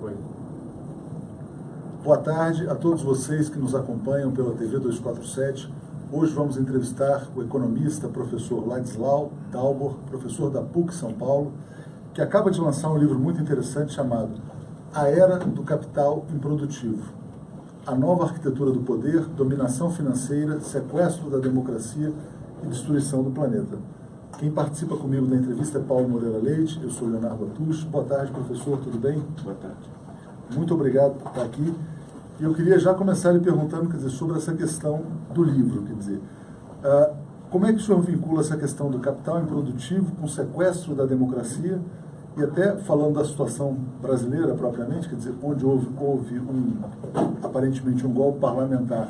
Foi. Boa tarde a todos vocês que nos acompanham pela TV 247. Hoje vamos entrevistar o economista, professor Ladislau Dalbor, professor da PUC São Paulo, que acaba de lançar um livro muito interessante chamado A Era do Capital Improdutivo. A nova arquitetura do poder, dominação financeira, sequestro da democracia e destruição do planeta. Quem participa comigo da entrevista é Paulo Moreira Leite, eu sou Leonardo Atush. Boa tarde, professor, tudo bem? Boa tarde. Muito obrigado por estar aqui. E eu queria já começar lhe perguntando, quer dizer, sobre essa questão do livro, quer dizer, como é que o senhor vincula essa questão do capital improdutivo com o sequestro da democracia e até falando da situação brasileira propriamente, quer dizer, onde houve aparentemente um golpe parlamentar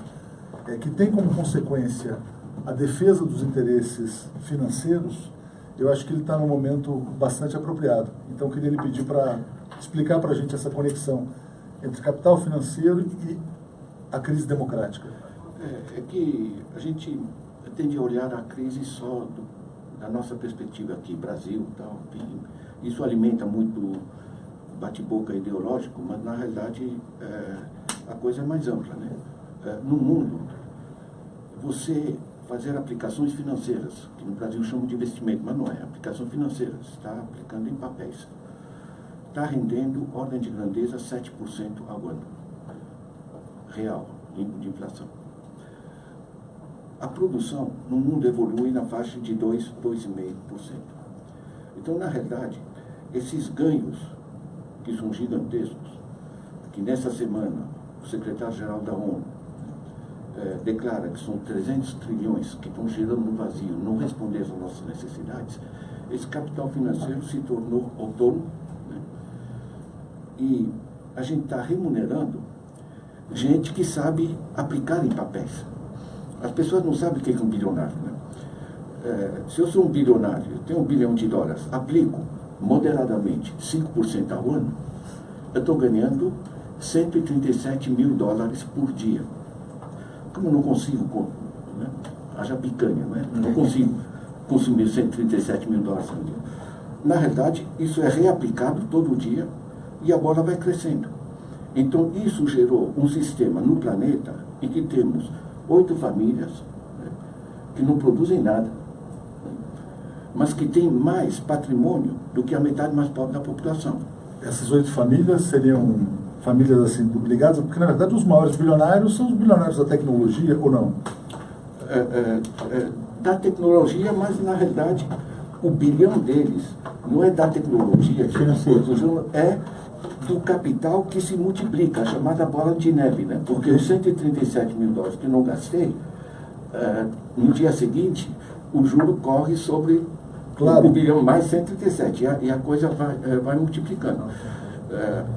que tem como consequência a defesa dos interesses financeiros. Eu acho que ele está num momento bastante apropriado. Então, eu queria lhe pedir para explicar para a gente essa conexão entre capital financeiro e a crise democrática. É que a gente tende a olhar a crise só da nossa perspectiva aqui, Brasil e tal. Isso alimenta muito o bate-boca ideológico, mas na realidade a coisa é mais ampla, né? No mundo, você fazer aplicações financeiras, que no Brasil chamam de investimento, mas não é, aplicação financeira, está aplicando em papéis. Está rendendo ordem de grandeza 7% ao ano, real, limpo de inflação. A produção no mundo evolui na faixa de 2,5%. Então, na realidade, esses ganhos, que são gigantescos, que nessa semana o secretário-geral da ONU declara que são 300 trilhões que estão girando no vazio, não respondendo às nossas necessidades, esse capital financeiro se tornou autônomo, né? E a gente está remunerando gente que sabe aplicar em papéis. As pessoas não sabem o que é um bilionário, né? Se eu sou um bilionário, eu tenho $1 bilhão, aplico moderadamente 5% ao ano, eu estou ganhando $137 mil por dia. Como eu não consigo, né? Haja picanha, né? Não consigo consumir $137 mil por dia. Na realidade, isso é reaplicado todo dia e a bola vai crescendo. Então, isso gerou um sistema no planeta em que temos 8 famílias, né, que não produzem nada, mas que têm mais patrimônio do que a metade mais pobre da população. Essas 8 famílias seriam famílias assim ligadas, porque na verdade os maiores bilionários são os bilionários da tecnologia, ou não? Da tecnologia, mas na realidade o bilhão deles não é da tecnologia, é do capital que se multiplica, a chamada bola de neve, né? Porque os $137 mil que não gastei, no dia seguinte o juro corre sobre o bilhão mais 137 e a coisa vai multiplicando.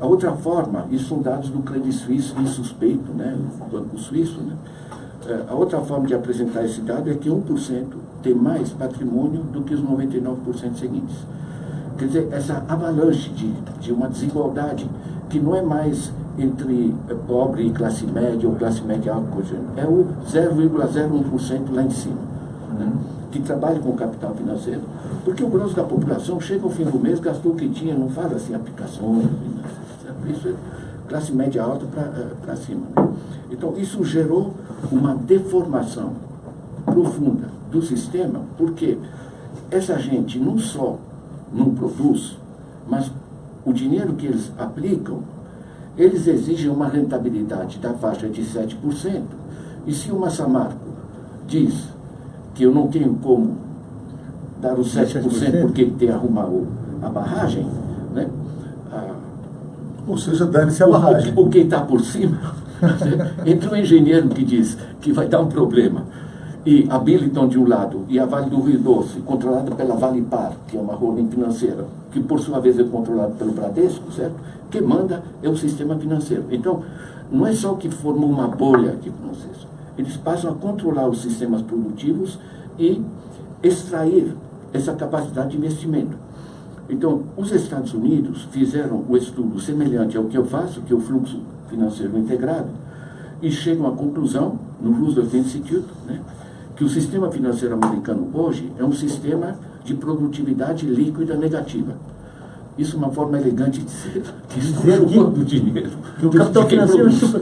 A outra forma, isso são dados do Credit Suisse insuspeito, né, do Banco Suíço, né? A outra forma de apresentar esse dado é que 1% tem mais patrimônio do que os 99% seguintes. Quer dizer, essa avalanche de uma desigualdade que não é mais entre pobre e classe média ou classe média alta, é o 0,01% lá em cima, né, que trabalha com capital financeiro, porque o grosso da população chega ao fim do mês, gastou o que tinha, não faz assim aplicações, isso é classe média alta para cima, né? Então isso gerou uma deformação profunda do sistema, porque essa gente não só não produz, mas o dinheiro que eles aplicam, eles exigem uma rentabilidade da faixa de 7%, e se o Massamarco diz que eu não tenho como dar os 7% porque ele tem que arrumar a barragem, né? Ou seja, dane-se a barragem. O que está por cima, entre um engenheiro que diz que vai dar um problema e a Billiton de um lado e a Vale do Rio Doce, controlada pela Valipar, que é uma holding financeira, que por sua vez é controlada pelo Bradesco, certo? Que manda é o sistema financeiro. Então, não é só que formou uma bolha aqui para vocês. Eles passam a controlar os sistemas produtivos e extrair essa capacidade de investimento. Então, os Estados Unidos fizeram o estudo semelhante ao que eu faço, que é o fluxo financeiro integrado, e chegam à conclusão, no Roosevelt Institute, né, que o sistema financeiro americano hoje é um sistema de produtividade líquida negativa. Isso é uma forma elegante de ser. Que estão chupando dinheiro. Que o capital financeiro chupa.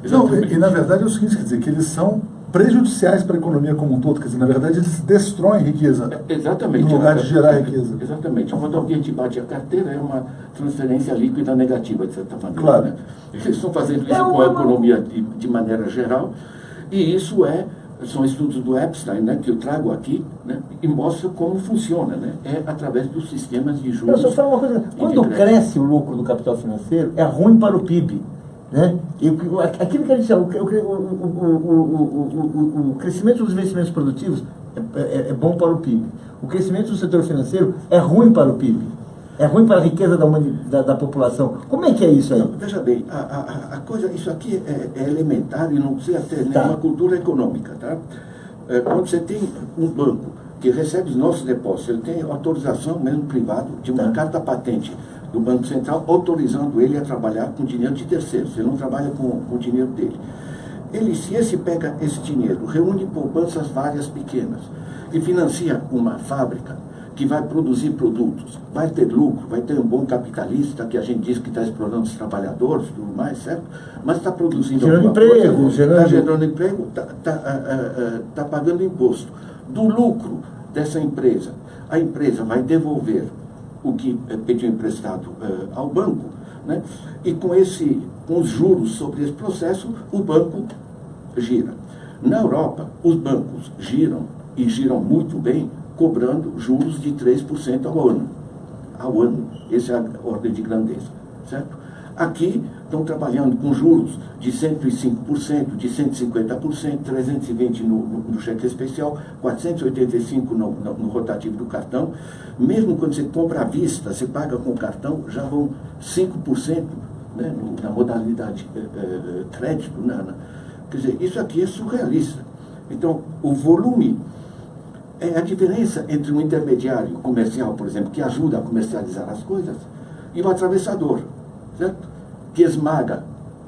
Não, e na verdade é o seguinte, quer dizer, que eles são prejudiciais para a economia como um todo, quer dizer, na verdade eles destroem riqueza. Exatamente. No lugar de gerar riqueza. Exatamente. Quando alguém te bate a carteira, é uma transferência líquida negativa, de certa maneira. Claro. Né? Eles estão fazendo isso com a economia de maneira geral, e isso são estudos do Epstein, né, que eu trago aqui, né, e mostra como funciona, né, através dos sistemas de juros. Eu só falo uma coisa, quando cresce o lucro do capital financeiro, é ruim para o PIB. Né? E aquilo que a gente chama, o crescimento dos investimentos produtivos é bom para o PIB. O crescimento do setor financeiro é ruim para o PIB. É ruim para a riqueza da população. Como é que é isso aí? Não, veja bem, a coisa, isso aqui é elementar e não precisa ter nenhuma cultura econômica. Tá? Quando você tem um banco que recebe os nossos depósitos, ele tem autorização, mesmo privado, de uma carta patente do Banco Central, autorizando ele a trabalhar com dinheiro de terceiros. Ele não trabalha com o dinheiro dele. Se esse pega esse dinheiro, reúne poupanças várias pequenas e financia uma fábrica que vai produzir produtos, vai ter lucro, vai ter um bom capitalista, que a gente diz que está explorando os trabalhadores, tudo mais, certo? Mas está produzindo gerando emprego, está gerando emprego, está pagando imposto. Do lucro dessa empresa, a empresa vai devolver o que pediu emprestado ao banco, né? E com os juros sobre esse processo, o banco gira. Na Europa, os bancos giram, e giram muito bem, cobrando juros de 3% ao ano. Ao ano. Essa é a ordem de grandeza. Certo? Aqui estão trabalhando com juros de 105%, de 150%, 320% no cheque especial, 485% no rotativo do cartão. Mesmo quando você compra à vista, você paga com o cartão, já vão 5%, né, na modalidade crédito. Quer dizer, isso aqui é surrealista. Então, o volume é a diferença entre um intermediário comercial, por exemplo, que ajuda a comercializar as coisas, e o atravessador, certo? Que esmaga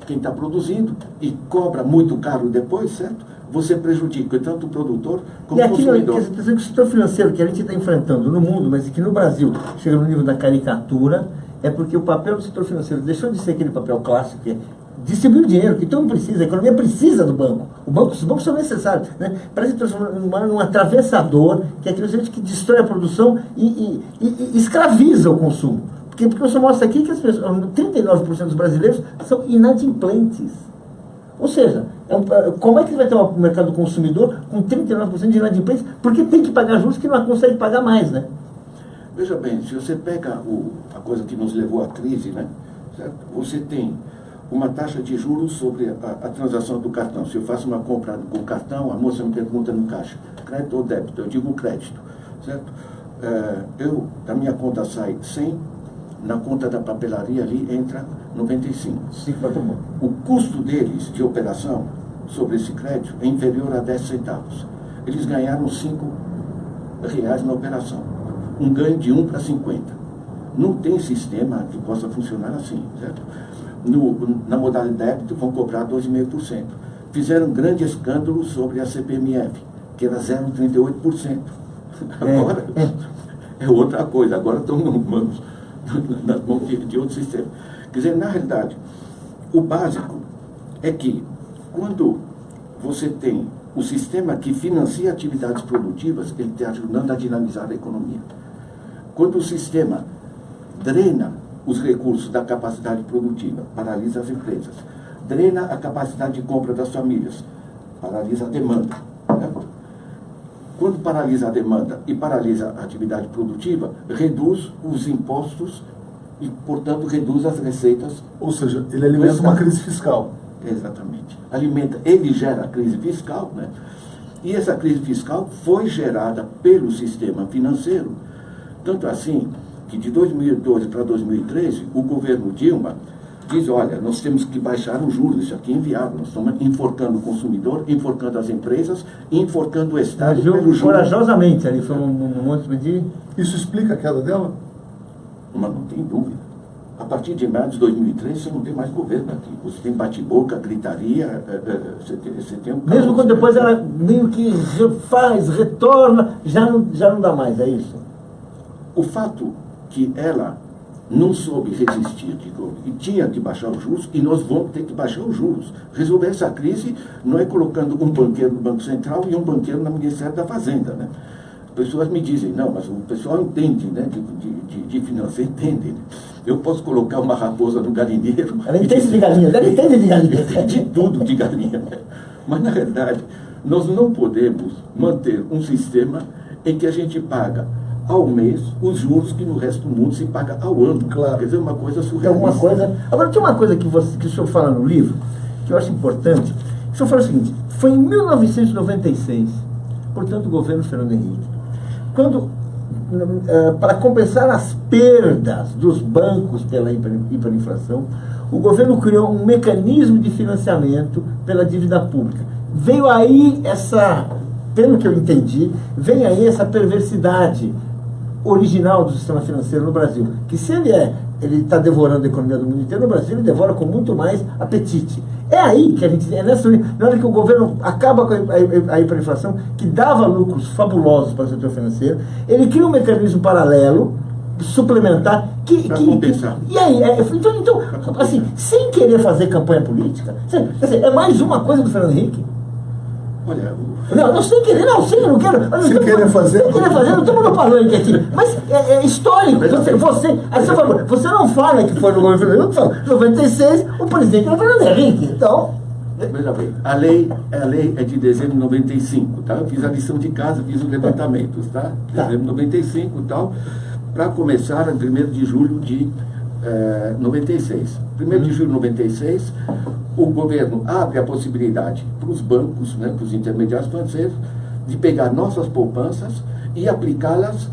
quem está produzindo e cobra muito caro depois, certo? Você prejudica tanto o produtor como o consumidor. E aquilo que o setor financeiro que a gente está enfrentando no mundo, mas que no Brasil chega no nível da caricatura, é porque o papel do setor financeiro deixou de ser aquele papel clássico que é distribuir o dinheiro, que todo mundo precisa, a economia precisa do banco. Os bancos são necessários, né? Para se transformar num atravessador, que é aquele gente que destrói a produção e escraviza o consumo. Porque eu só mostro aqui que 39% dos brasileiros são inadimplentes. Ou seja, como é que vai ter um mercado consumidor com 39% de inadimplentes? Porque tem que pagar juros que não consegue pagar mais, né? Veja bem, se você pega a coisa que nos levou à crise, né? Certo? Você tem uma taxa de juros sobre a transação do cartão. Se eu faço uma compra com cartão, a moça me pergunta no caixa, crédito ou débito? Eu digo crédito, certo? Da minha conta sai 100, na conta da papelaria ali entra 95. O custo deles de operação sobre esse crédito é inferior a 10 centavos. Eles ganharam 5 reais na operação. Um ganho de 1 para 50. Não tem sistema que possa funcionar assim, certo? Na modalidade débito vão cobrar 2,5%. Fizeram um grande escândalo sobre a CPMF, que era 0,38%. Agora é outra coisa, agora estão nas mãos de outro sistema. Quer dizer, na realidade, o básico é que quando você tem o sistema que financia atividades produtivas, ele está ajudando a dinamizar a economia. Quando o sistema drena os recursos da capacidade produtiva, paralisa as empresas, drena a capacidade de compra das famílias, paralisa a demanda. Certo? Quando paralisa a demanda e paralisa a atividade produtiva, reduz os impostos e, portanto, reduz as receitas. Ou seja, ele alimenta uma crise fiscal. Exatamente. Ele gera a crise fiscal, né? E essa crise fiscal foi gerada pelo sistema financeiro, tanto assim que de 2012 para 2013, o governo Dilma diz, olha, nós temos que baixar os juros, isso aqui é inviável, nós estamos enforcando o consumidor, enforcando as empresas, enforcando o Estado pelo juros. Corajosamente, ali foi um monte de... Isso explica a queda dela? Mas não tem dúvida. A partir de meados de 2013, você não tem mais governo aqui. Você tem bate-boca, gritaria, você tem um... Mesmo quando depois ela meio que retorna, já não dá mais, é isso? O fato que ela não soube resistir e tinha que baixar os juros, e nós vamos ter que baixar os juros. Resolver essa crise não é colocando um banqueiro no Banco Central e um banqueiro no Ministério da Fazenda, né? Pessoas me dizem, não, mas o pessoal entende, né, de finanças, entende. Eu posso colocar uma raposa no galinheiro... Ela entende de galinha, ela entende de galinha. De tudo de galinha. Mas, na verdade, nós não podemos manter um sistema em que a gente paga ao mês os juros que no resto do mundo se paga ao ano. Claro. Quer dizer, uma coisa Tem surrealista. alguma coisa... Agora, tem uma coisa que o senhor fala no livro, que eu acho importante. O senhor fala o seguinte, foi em 1996, portanto, o governo Fernando Henrique, quando, para compensar as perdas dos bancos pela hiperinflação, o governo criou um mecanismo de financiamento pela dívida pública. Veio aí pelo que eu entendi, vem aí essa perversidade original do sistema financeiro no Brasil, que se ele está devorando a economia do mundo inteiro, no Brasil ele devora com muito mais apetite. É aí que a gente, na hora que o governo acaba com a hiperinflação, que dava lucros fabulosos para o setor financeiro, ele cria um mecanismo paralelo, suplementar, Para compensar. E aí, então, assim, sem querer fazer campanha política, é mais uma coisa do Fernando Henrique. Olha, Não, sem querer, não quero. Sem querer fazer. Sem querer fazer, não estamos no palanque aqui. Mas é histórico. Você não fala que foi no governo Fernando Henrique, fala, em 96, o presidente era o Fernando Henrique. Então. veja bem, a lei é de dezembro de 95, tá? Eu fiz a lição de casa, fiz os levantamentos, tá? Dezembro de 95 e tal, para começar em 1º de julho de 96. 1º de julho de 96, o governo abre a possibilidade para os bancos, né, para os intermediários financeiros, de pegar nossas poupanças e aplicá-las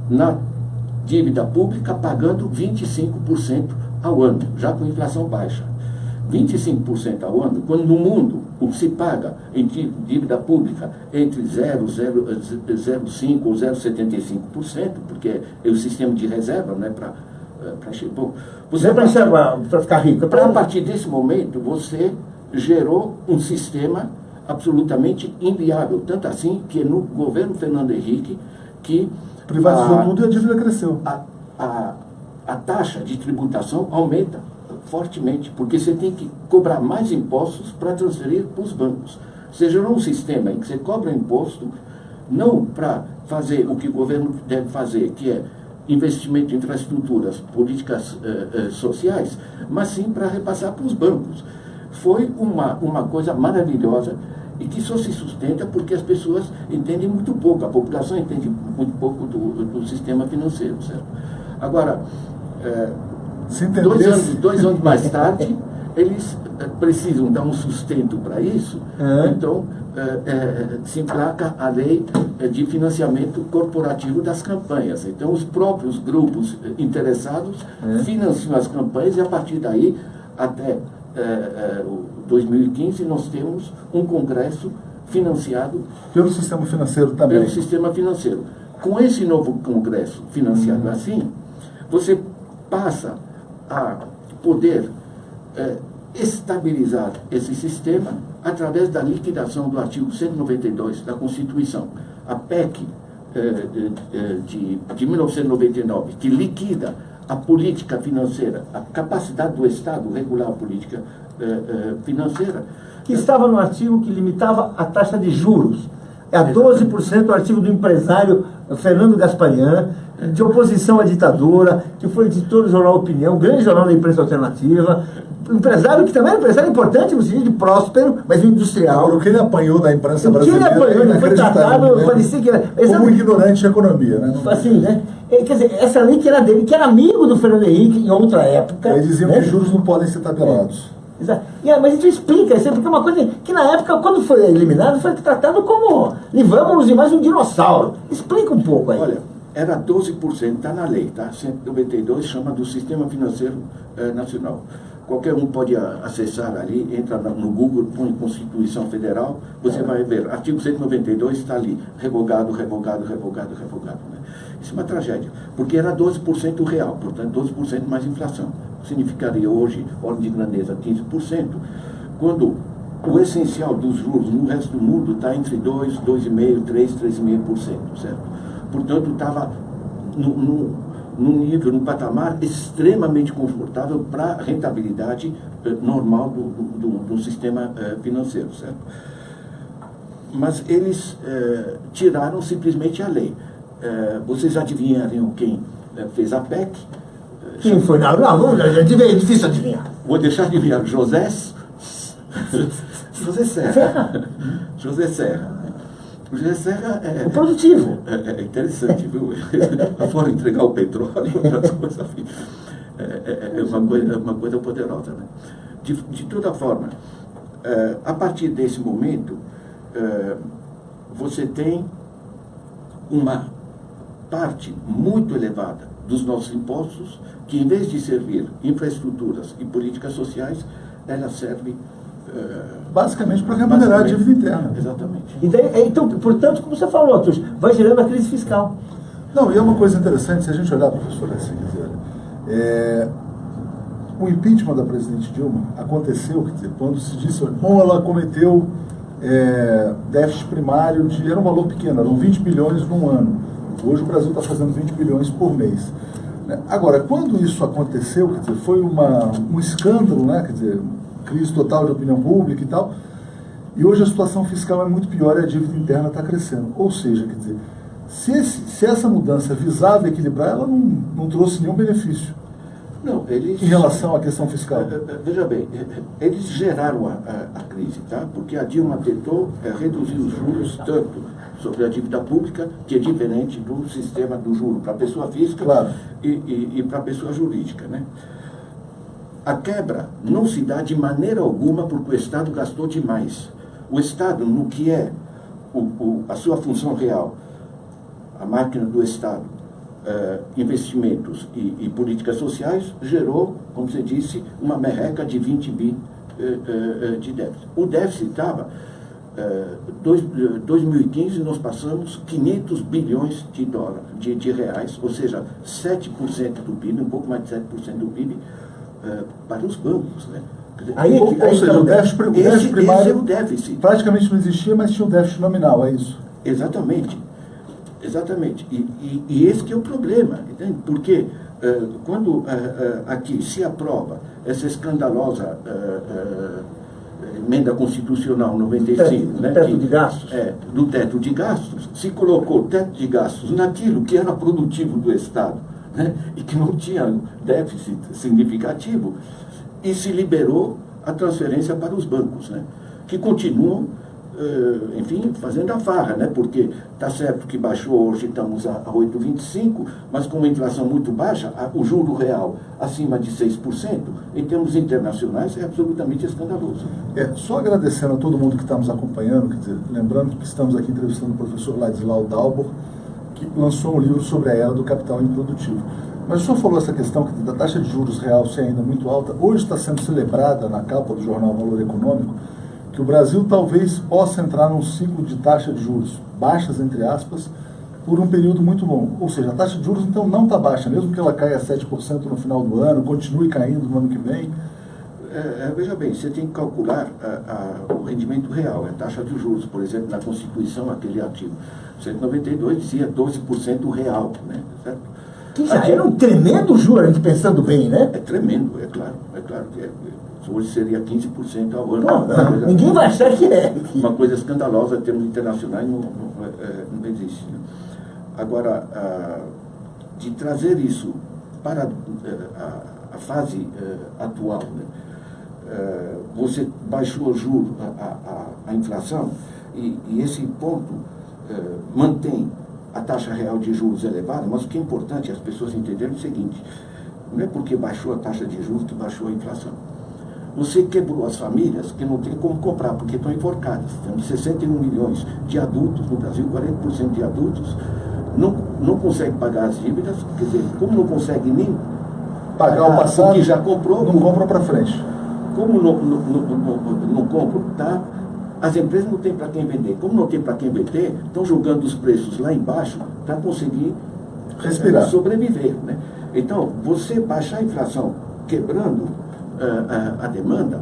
na dívida pública, pagando 25% ao ano, já com inflação baixa. 25% ao ano, quando no mundo o que se paga em dívida pública entre 0,05% ou 0,75%, porque é o sistema de reserva, né, para ficar rico. A partir desse momento, você gerou um sistema absolutamente inviável. Tanto assim que no governo Fernando Henrique, que privatizou tudo e a dívida cresceu. A taxa de tributação aumenta fortemente, porque você tem que cobrar mais impostos para transferir para os bancos. Você gerou um sistema em que você cobra imposto, não para fazer o que o governo deve fazer, que é investimento em infraestruturas, políticas sociais, mas sim para repassar para os bancos. Foi uma coisa maravilhosa e que só se sustenta porque as pessoas entendem muito pouco, a população entende muito pouco do sistema financeiro, certo? Agora, 2 anos mais tarde, eles precisam dar um sustento para isso, então se emplaca a lei de financiamento corporativo das campanhas. Então, os próprios grupos interessados financiam as campanhas e, a partir daí, até 2015, nós temos um congresso financiado pelo sistema financeiro também. Pelo sistema financeiro. Com esse novo congresso financiado assim, você passa a poder estabilizar esse sistema através da liquidação do artigo 192 da Constituição. A PEC de 1999, que liquida a política financeira, a capacidade do Estado regular a política financeira. Que estava no artigo que limitava a taxa de juros. É a 12% o artigo do empresário Fernando Gasparian, de oposição à ditadura, que foi editor do jornal Opinião, grande jornal da imprensa alternativa, empresário que também é um empresário importante no sentido de próspero, mas industrial. O que ele apanhou da imprensa o que ele brasileira, apanhou, ele foi tratado, né? parecia que era... Como ignorante de economia, né? Assim, né? Quer dizer, essa lei que era dele, que era amigo do Fernando Henrique em outra época. Eles diziam, né, que juros não podem ser tabelados. Exato. Mas a gente explica isso, porque é uma coisa que na época, quando foi eliminado, foi tratado como livramos de mais um dinossauro. Explica um pouco aí. Olha, era 12%, está na lei, tá? 192 chama do Sistema Financeiro Nacional. Qualquer um pode acessar ali, entra no Google, põe Constituição Federal, você vai ver, artigo 192 está ali, revogado, revogado, revogado, revogado. Né? Isso é uma tragédia, porque era 12% real, portanto 12% mais inflação. Significaria hoje, ordem de grandeza, 15%, quando o essencial dos juros no resto do mundo está entre 2,5%, 3,5%, certo? Portanto, estava num nível, num patamar extremamente confortável para a rentabilidade normal do sistema financeiro, certo? Mas eles tiraram simplesmente a lei. Vocês adivinhariam quem fez a PEC? Quem foi? Não, é difícil adivinhar. Vou deixar de adivinhar. José Serra. José Serra. O José Serra o produtivo. É interessante, viu? Fora entregar o petróleo, outras coisas. É uma coisa poderosa, né? De toda forma, a partir desse momento, você tem uma parte muito elevada dos nossos impostos que, em vez de servir infraestruturas e políticas sociais, ela serve basicamente para remunerar a dívida interna. Exatamente. E daí, então, portanto, como você falou, Arthur, vai gerando a crise fiscal. Não, e é uma coisa interessante, se a gente olhar, professor, se quiser, o impeachment da presidente Dilma aconteceu, quer dizer, quando se disse, bom, ela cometeu déficit primário era um valor pequeno, eram 20 bilhões num ano. Hoje o Brasil está fazendo 20 bilhões por mês. Agora, quando isso aconteceu, quer dizer, foi um escândalo, né? Quer dizer, crise total de opinião pública e tal, e hoje a situação fiscal é muito pior e a dívida interna está crescendo. Ou seja, quer dizer, se essa mudança visava equilibrar, ela não trouxe nenhum benefício. Não, eles... Em relação à questão fiscal. Veja bem, eles geraram a crise, tá? Porque a Dilma tentou reduzir os juros tanto sobre a dívida pública, que é diferente do sistema do juro para a pessoa física, claro, e para a pessoa jurídica, né? A quebra não se dá de maneira alguma porque o Estado gastou demais. O Estado, no que é a sua função real, a máquina do Estado, investimentos e políticas sociais, gerou, como você disse, uma merreca de 20 bi de déficit. O déficit estava, em 2015 nós passamos 500 bilhões de reais, ou seja, 7% do PIB, um pouco mais de 7% do PIB, para os bancos, né? Ou seja, o déficit primário esse é o déficit. Praticamente não existia, mas tinha um déficit nominal, é isso? Exatamente. Exatamente. E esse que é o problema, entende? Porque quando aqui se aprova essa escandalosa emenda constitucional 95, né, teto de gastos. Do teto de gastos, se colocou o teto de gastos naquilo que era produtivo do Estado, né, e que não tinha déficit significativo, e se liberou a transferência para os bancos, né, que continuam, enfim, fazendo a farra, né, porque está certo que baixou, hoje estamos a 8,25, mas com uma inflação muito baixa, o juro real acima de 6%, em termos internacionais, é absolutamente escandaloso. Só agradecendo a todo mundo que está nos acompanhando, quer dizer, lembrando que estamos aqui entrevistando o professor Ladislau Dalbor, que lançou um livro sobre a era do capital improdutivo. Mas o senhor falou essa questão da taxa de juros real ser ainda muito alta. Hoje está sendo celebrada na capa do jornal Valor Econômico que o Brasil talvez possa entrar num ciclo de taxa de juros baixas, entre aspas, por um período muito longo. Ou seja, a taxa de juros então não está baixa, mesmo que ela caia a 7% no final do ano, continue caindo no ano que vem. Veja bem, você tem que calcular o rendimento real, a taxa de juros. Por exemplo, na Constituição, aquele artigo 192 dizia 12% real, né? Certo? Que já era um tremendo juro, a gente pensando bem, né? É tremendo, é claro que hoje seria 15% ao ano. Não, ninguém vai achar que é. Uma coisa escandalosa em termos internacionais não existe. Né? Agora, de trazer isso para a fase atual, né? Você baixou o juro, a inflação, e esse ponto mantém a taxa real de juros elevada, mas o que é importante as pessoas entenderem é o seguinte: não é porque baixou a taxa de juros que baixou a inflação. Você quebrou as famílias que não tem como comprar, porque estão enforcadas. Temos 61 milhões de adultos no Brasil, 40% de adultos não conseguem pagar as dívidas, quer dizer, como não consegue nem pagar o passado, que já comprou, não compram para frente. Como não compram, tá? As empresas não têm para quem vender. Como não tem para quem vender, estão jogando os preços lá embaixo para conseguir respirar, sobreviver, né? Então, você baixar a inflação quebrando a demanda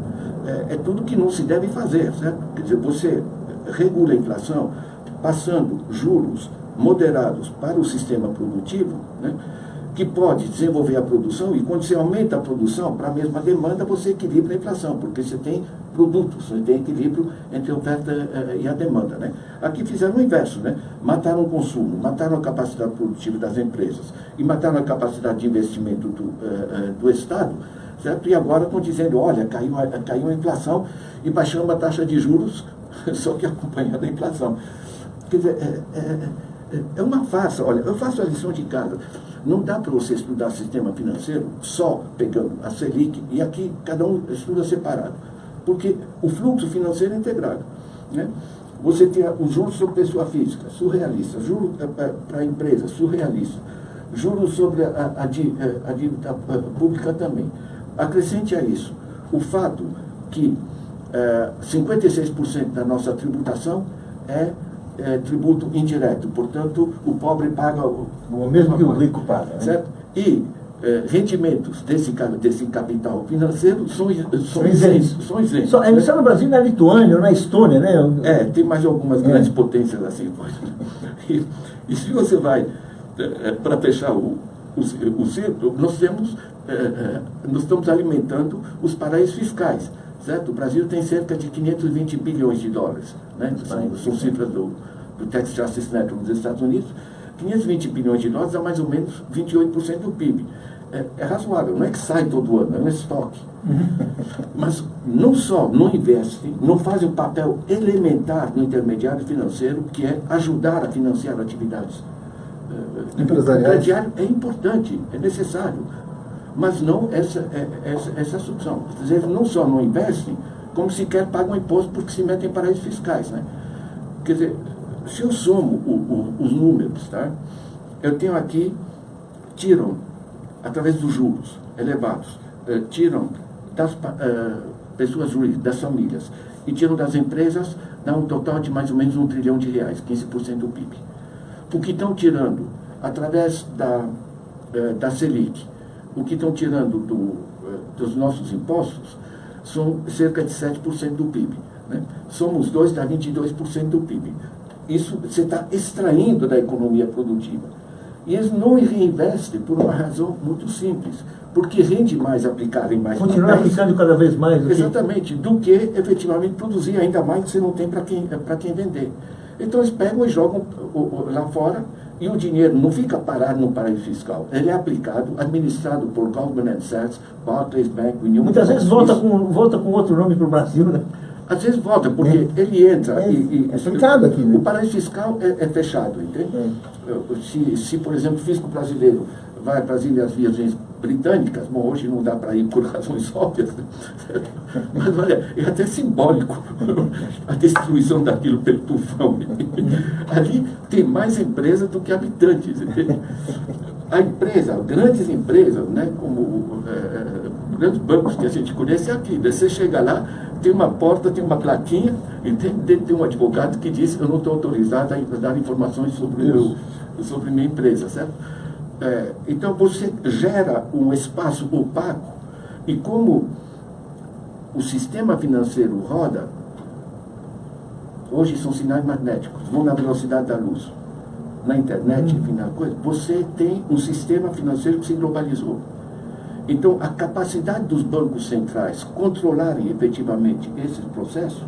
é tudo que não se deve fazer, certo? Quer dizer, você regula a inflação passando juros moderados para o sistema produtivo, né? que pode desenvolver a produção, e quando você aumenta a produção para a mesma demanda, você equilibra a inflação, porque você tem produtos, você tem equilíbrio entre a oferta e a demanda. Né? Aqui fizeram o inverso, né? Mataram o consumo, mataram a capacidade produtiva das empresas e mataram a capacidade de investimento do Estado, certo? E agora estão dizendo, olha, caiu a inflação e baixamos a taxa de juros, só que acompanhada a inflação. Quer dizer, é uma farsa. Olha, eu faço a lição de casa. Não dá para você estudar sistema financeiro só pegando a Selic, e aqui cada um estuda separado. Porque o fluxo financeiro é integrado. Né? Você tem os juros sobre pessoa física, surrealista. Juros para a empresa, surrealista. Juros sobre a dívida pública também. Acrescente a isso o fato que 56% da nossa tributação é tributo indireto, portanto, o pobre paga o mesmo que o rico paga. Né? Certo? E rendimentos desse capital financeiro são isentos. Só no Brasil, na Lituânia, na Estônia, né? Tem mais algumas grandes potências assim. E se você vai para fechar o círculo, nós estamos alimentando os paraísos fiscais. Certo? O Brasil tem cerca de 520 bilhões de dólares. Né? São cifras do Tax Justice Network dos Estados Unidos. 520 bilhões de dólares dá mais ou menos 28% do PIB. É razoável, não é que sai todo ano, é um estoque. Mas não só não investem, não fazem o papel elementar do intermediário financeiro, que é ajudar a financiar atividades empresariais. É importante, é necessário. Mas não essa solução. Eles não só não investem, como sequer pagam imposto porque se metem em paraísos fiscais. Né? Quer dizer, se eu somo os números, tá? Eu tenho aqui, tiram, através dos juros elevados, tiram das pessoas jurídicas, das famílias, e tiram das empresas, dá um total de mais ou menos R$1 trilhão, 15% do PIB. O que estão tirando através da Selic, o que estão tirando dos nossos impostos, são cerca de 7% do PIB. Né? Somos dois, dá 22% do PIB. Isso você está extraindo da economia produtiva. E eles não reinvestem por uma razão muito simples, porque rende mais aplicar em mais continuar aplicando cada vez mais. Exatamente, do que efetivamente produzir ainda mais que você não tem para quem vender. Então eles pegam e jogam lá fora, e o dinheiro não fica parado no paraíso fiscal. Ele é aplicado, administrado por Goldman Sachs, Barclays Bank, Union. Muitas vezes volta com outro nome para o Brasil, né? Às vezes volta, porque ele entra é explicado aqui, né? O paraíso fiscal é fechado, entende? Se, por exemplo, o fisco brasileiro vai para as Ilhas Virgens Britânicas, bom, hoje não dá para ir por razões óbvias, né? Mas olha, é até simbólico a destruição daquilo pelo tufão. Ali tem mais empresa do que habitantes, entende? A empresa, grandes empresas, né, como grandes bancos que a gente conhece aqui, você chega lá, tem uma porta, tem uma plaquinha, entende? Tem um advogado que diz: eu não estou autorizado a dar informações sobre minha empresa, certo? Então você gera um espaço opaco, e como o sistema financeiro roda, hoje são sinais magnéticos, vão na velocidade da luz, na internet, enfim, na coisa, você tem um sistema financeiro que se globalizou. Então, a capacidade dos bancos centrais controlarem efetivamente esse processo,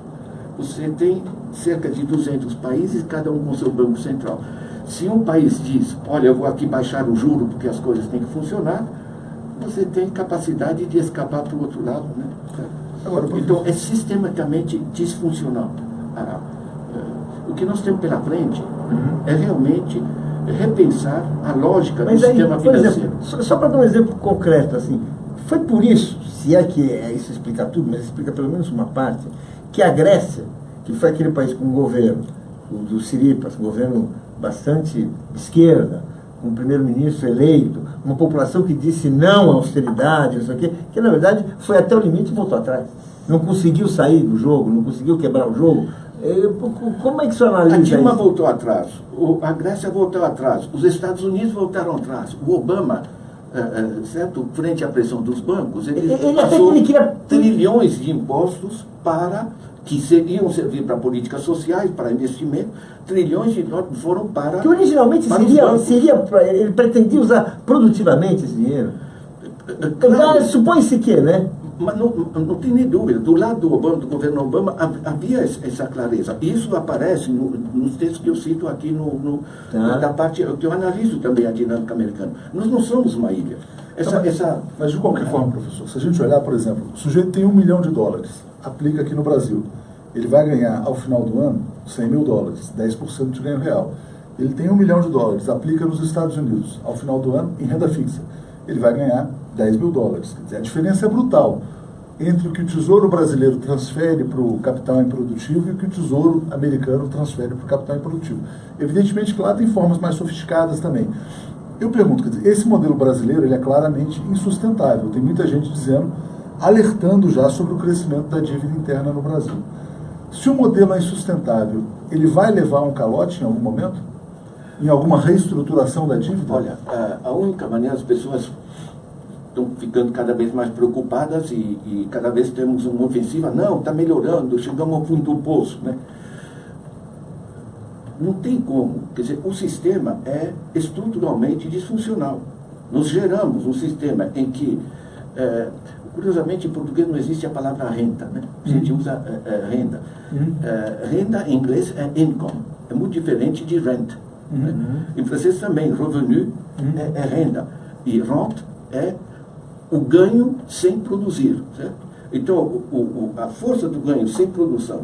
você tem cerca de 200 países, cada um com seu banco central. Se um país diz: olha, eu vou aqui baixar o juro porque as coisas têm que funcionar, você tem capacidade de escapar para o outro lado. Né? Agora, então, é sistemicamente disfuncional. O que nós temos pela frente é realmente repensar a lógica do sistema financeiro. Exemplo, só para dar um exemplo concreto, assim, foi por isso, se é que isso explica tudo, mas explica pelo menos uma parte, que a Grécia, que foi aquele país com um governo, do Siripas, um governo bastante esquerda, um primeiro-ministro eleito, uma população que disse não à austeridade, não sei o quê, que na verdade foi até o limite e voltou atrás. Não conseguiu sair do jogo, não conseguiu quebrar o jogo. Como é que você analisa isso? A Dilma voltou atrás, a Grécia voltou atrás, os Estados Unidos voltaram atrás, o Obama, certo, frente à pressão dos bancos, ele passou trilhões de impostos para que iam servir para políticas sociais, para investimento, trilhões de dólares foram para... Que originalmente ele pretendia usar produtivamente esse dinheiro. Claro. Supõe-se que, né? Mas não tem nem dúvida. Do lado do Obama, do governo Obama, havia essa clareza. Isso aparece nos textos que eu cito aqui da parte que eu analiso também a dinâmica americana. Nós não somos uma ilha. Mas de qualquer forma, professor, se a gente olhar, por exemplo, o sujeito tem $1 milhão, aplica aqui no Brasil. Ele vai ganhar, ao final do ano, $100 mil, 10% de ganho real. Ele tem $1 milhão, aplica nos Estados Unidos, ao final do ano, em renda fixa. Ele vai ganhar $10 mil. Quer dizer, a diferença é brutal entre o que o Tesouro Brasileiro transfere para o capital improdutivo e o que o Tesouro Americano transfere para o capital improdutivo. Evidentemente que lá tem formas mais sofisticadas também. Eu pergunto, quer dizer, esse modelo brasileiro ele é claramente insustentável. Tem muita gente dizendo, alertando já sobre o crescimento da dívida interna no Brasil. Se o modelo é insustentável, ele vai levar a um calote em algum momento? Em alguma reestruturação da dívida? Olha, a única maneira, as pessoas estão ficando cada vez mais preocupadas e cada vez temos uma ofensiva, não, está melhorando, chegamos ao fundo do poço, né? Não tem como, quer dizer, o sistema é estruturalmente disfuncional. Nós geramos um sistema em que, curiosamente, em português não existe a palavra renda, né? A gente usa renda. Renda em inglês é income, é muito diferente de rent. Né? Em francês também, revenu é renda. E rente é o ganho sem produzir. Certo? Então, a força do ganho sem produção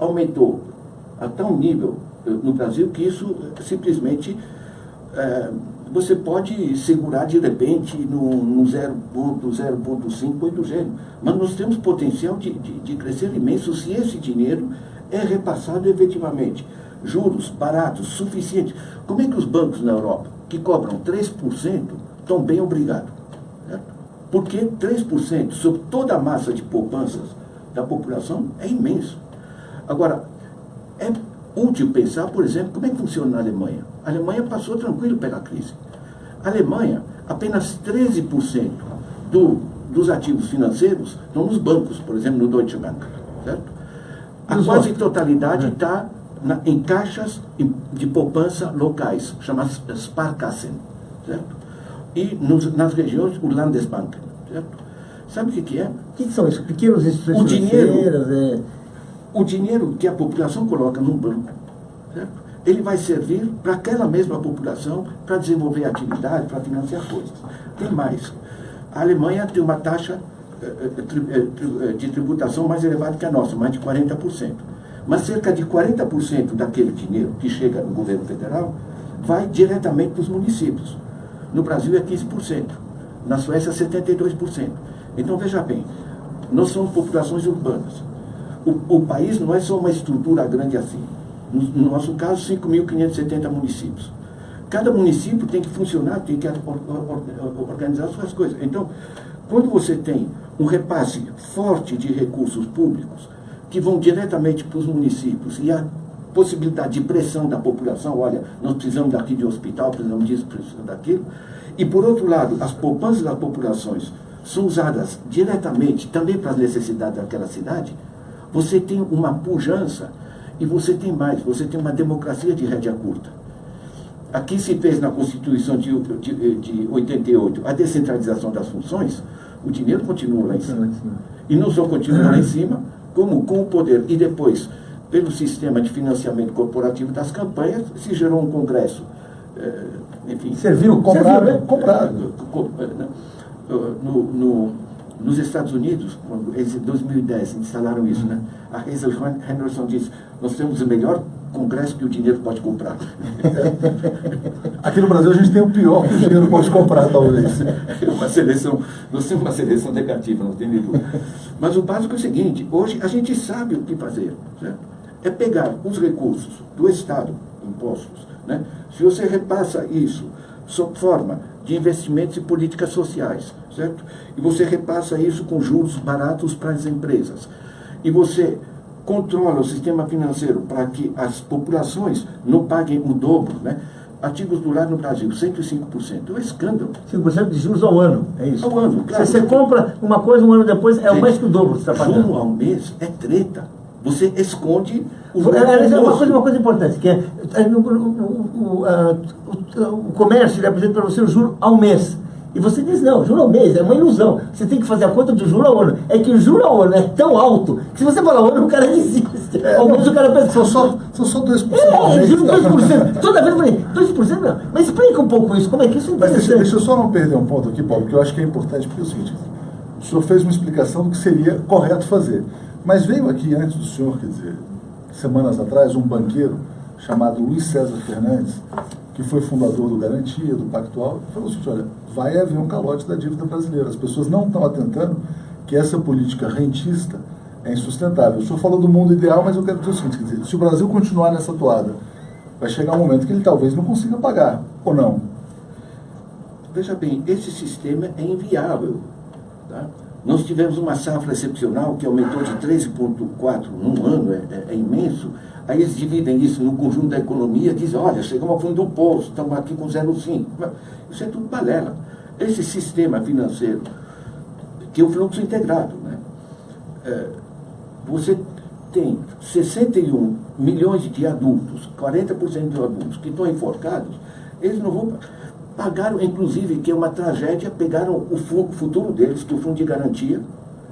aumentou a tal nível no Brasil que isso simplesmente você pode segurar de repente no 0,5 do gênero. Mas nós temos potencial de crescer imenso se esse dinheiro é repassado efetivamente. Juros baratos, suficientes. Como é que os bancos na Europa, que cobram 3%, estão bem obrigados? Certo? Porque 3% sobre toda a massa de poupanças da população é imenso. Agora, é útil pensar, por exemplo, como é que funciona na Alemanha. A Alemanha passou tranquilo pela crise. A Alemanha, apenas 13% dos ativos financeiros estão nos bancos, por exemplo, no Deutsche Bank. Certo? A quase totalidade está em caixas de poupança locais, chamadas Sparkassen, certo? E nas regiões, o Landesbank, certo? Sabe o que é? O que são isso? Pequenas instituições financeiras? O dinheiro que a população coloca no banco, certo? Ele vai servir para aquela mesma população para desenvolver atividade, para financiar coisas. Tem mais. A Alemanha tem uma taxa de tributação mais elevada que a nossa, mais de 40%. Mas cerca de 40% daquele dinheiro que chega no governo federal vai diretamente para os municípios. No Brasil é 15%, na Suécia 72%. Então veja bem, nós somos populações urbanas. O país não é só uma estrutura grande assim. No nosso caso, 5.570 municípios. Cada município tem que funcionar, tem que organizar suas coisas. Então, quando você tem um repasse forte de recursos públicos, que vão diretamente para os municípios, e a possibilidade de pressão da população, olha, nós precisamos daqui de hospital, precisamos disso, precisamos daquilo, e por outro lado, as poupanças das populações são usadas diretamente também para as necessidades daquela cidade, você tem uma pujança e você tem mais, você tem uma democracia de rédea curta. Aqui se fez na Constituição de 88 a descentralização das funções, o dinheiro continua lá em cima. E não só continua lá em cima, como com o poder. E depois, pelo sistema de financiamento corporativo das campanhas, se gerou um congresso. Enfim. Serviu, comprado, né? Comprado. Nos Estados Unidos, quando em 2010 instalaram isso, né? A Hazel Henderson disse, nós temos o melhor congresso que o dinheiro pode comprar. Aqui no Brasil a gente tem o pior que o dinheiro pode comprar, talvez. Nós temos uma seleção negativa, não tem dúvida. Mas o básico é o seguinte, hoje a gente sabe o que fazer, certo? É pegar os recursos do Estado, impostos, né? Se você repassa isso sob forma de investimentos e políticas sociais, certo? E você repassa isso com juros baratos para as empresas. E você controla o sistema financeiro para que as populações não paguem o dobro, né? artigos do lar no Brasil, 105%. É um escândalo. 5% de juros ao ano, é isso? Ao ano, claro. Se você compra uma coisa um ano depois, é o mais que o dobro que você está pagando. Juro ao mês é treta. Você esconde os uma coisa importante, que é o comércio ele apresenta para você o juro ao mês. E você diz, não, juro ao mês, é uma ilusão. Você tem que fazer a conta do juro ao ano. É que o juro ao ano é tão alto que se você falar ao ano, o cara desiste. Ao mês o cara pensa, são só 2%. Juro 2%. Toda vez eu falei, 2% não. Mas explica um pouco isso, como é que isso é interessante. Mas deixa eu só não perder um ponto aqui, Paulo, porque eu acho que é importante, porque é o seguinte, o senhor fez uma explicação do que seria correto fazer. Mas veio aqui, antes do senhor, quer dizer, semanas atrás, um banqueiro chamado Luiz César Fernandes, que foi fundador do Garantia, do Pactual, e falou o seguinte, olha, vai haver um calote da dívida brasileira. As pessoas não estão atentando que essa política rentista é insustentável. O senhor falou do mundo ideal, mas eu quero dizer o seguinte, quer dizer, se o Brasil continuar nessa toada, vai chegar um momento que ele talvez não consiga pagar, ou não? Veja bem, esse sistema é inviável. Tá? Nós tivemos uma safra excepcional que aumentou de 13,4 num ano, é imenso. Aí eles dividem isso no conjunto da economia e dizem, olha, chegamos ao fundo do poço, estamos aqui com 0,5. Isso é tudo balela. Esse sistema financeiro, que é o fluxo integrado, né? Você tem 61 milhões de adultos, 40% dos adultos que estão enforcados, eles não vão... Pagaram, inclusive, que é uma tragédia, pegaram o futuro deles, que é o fundo de garantia,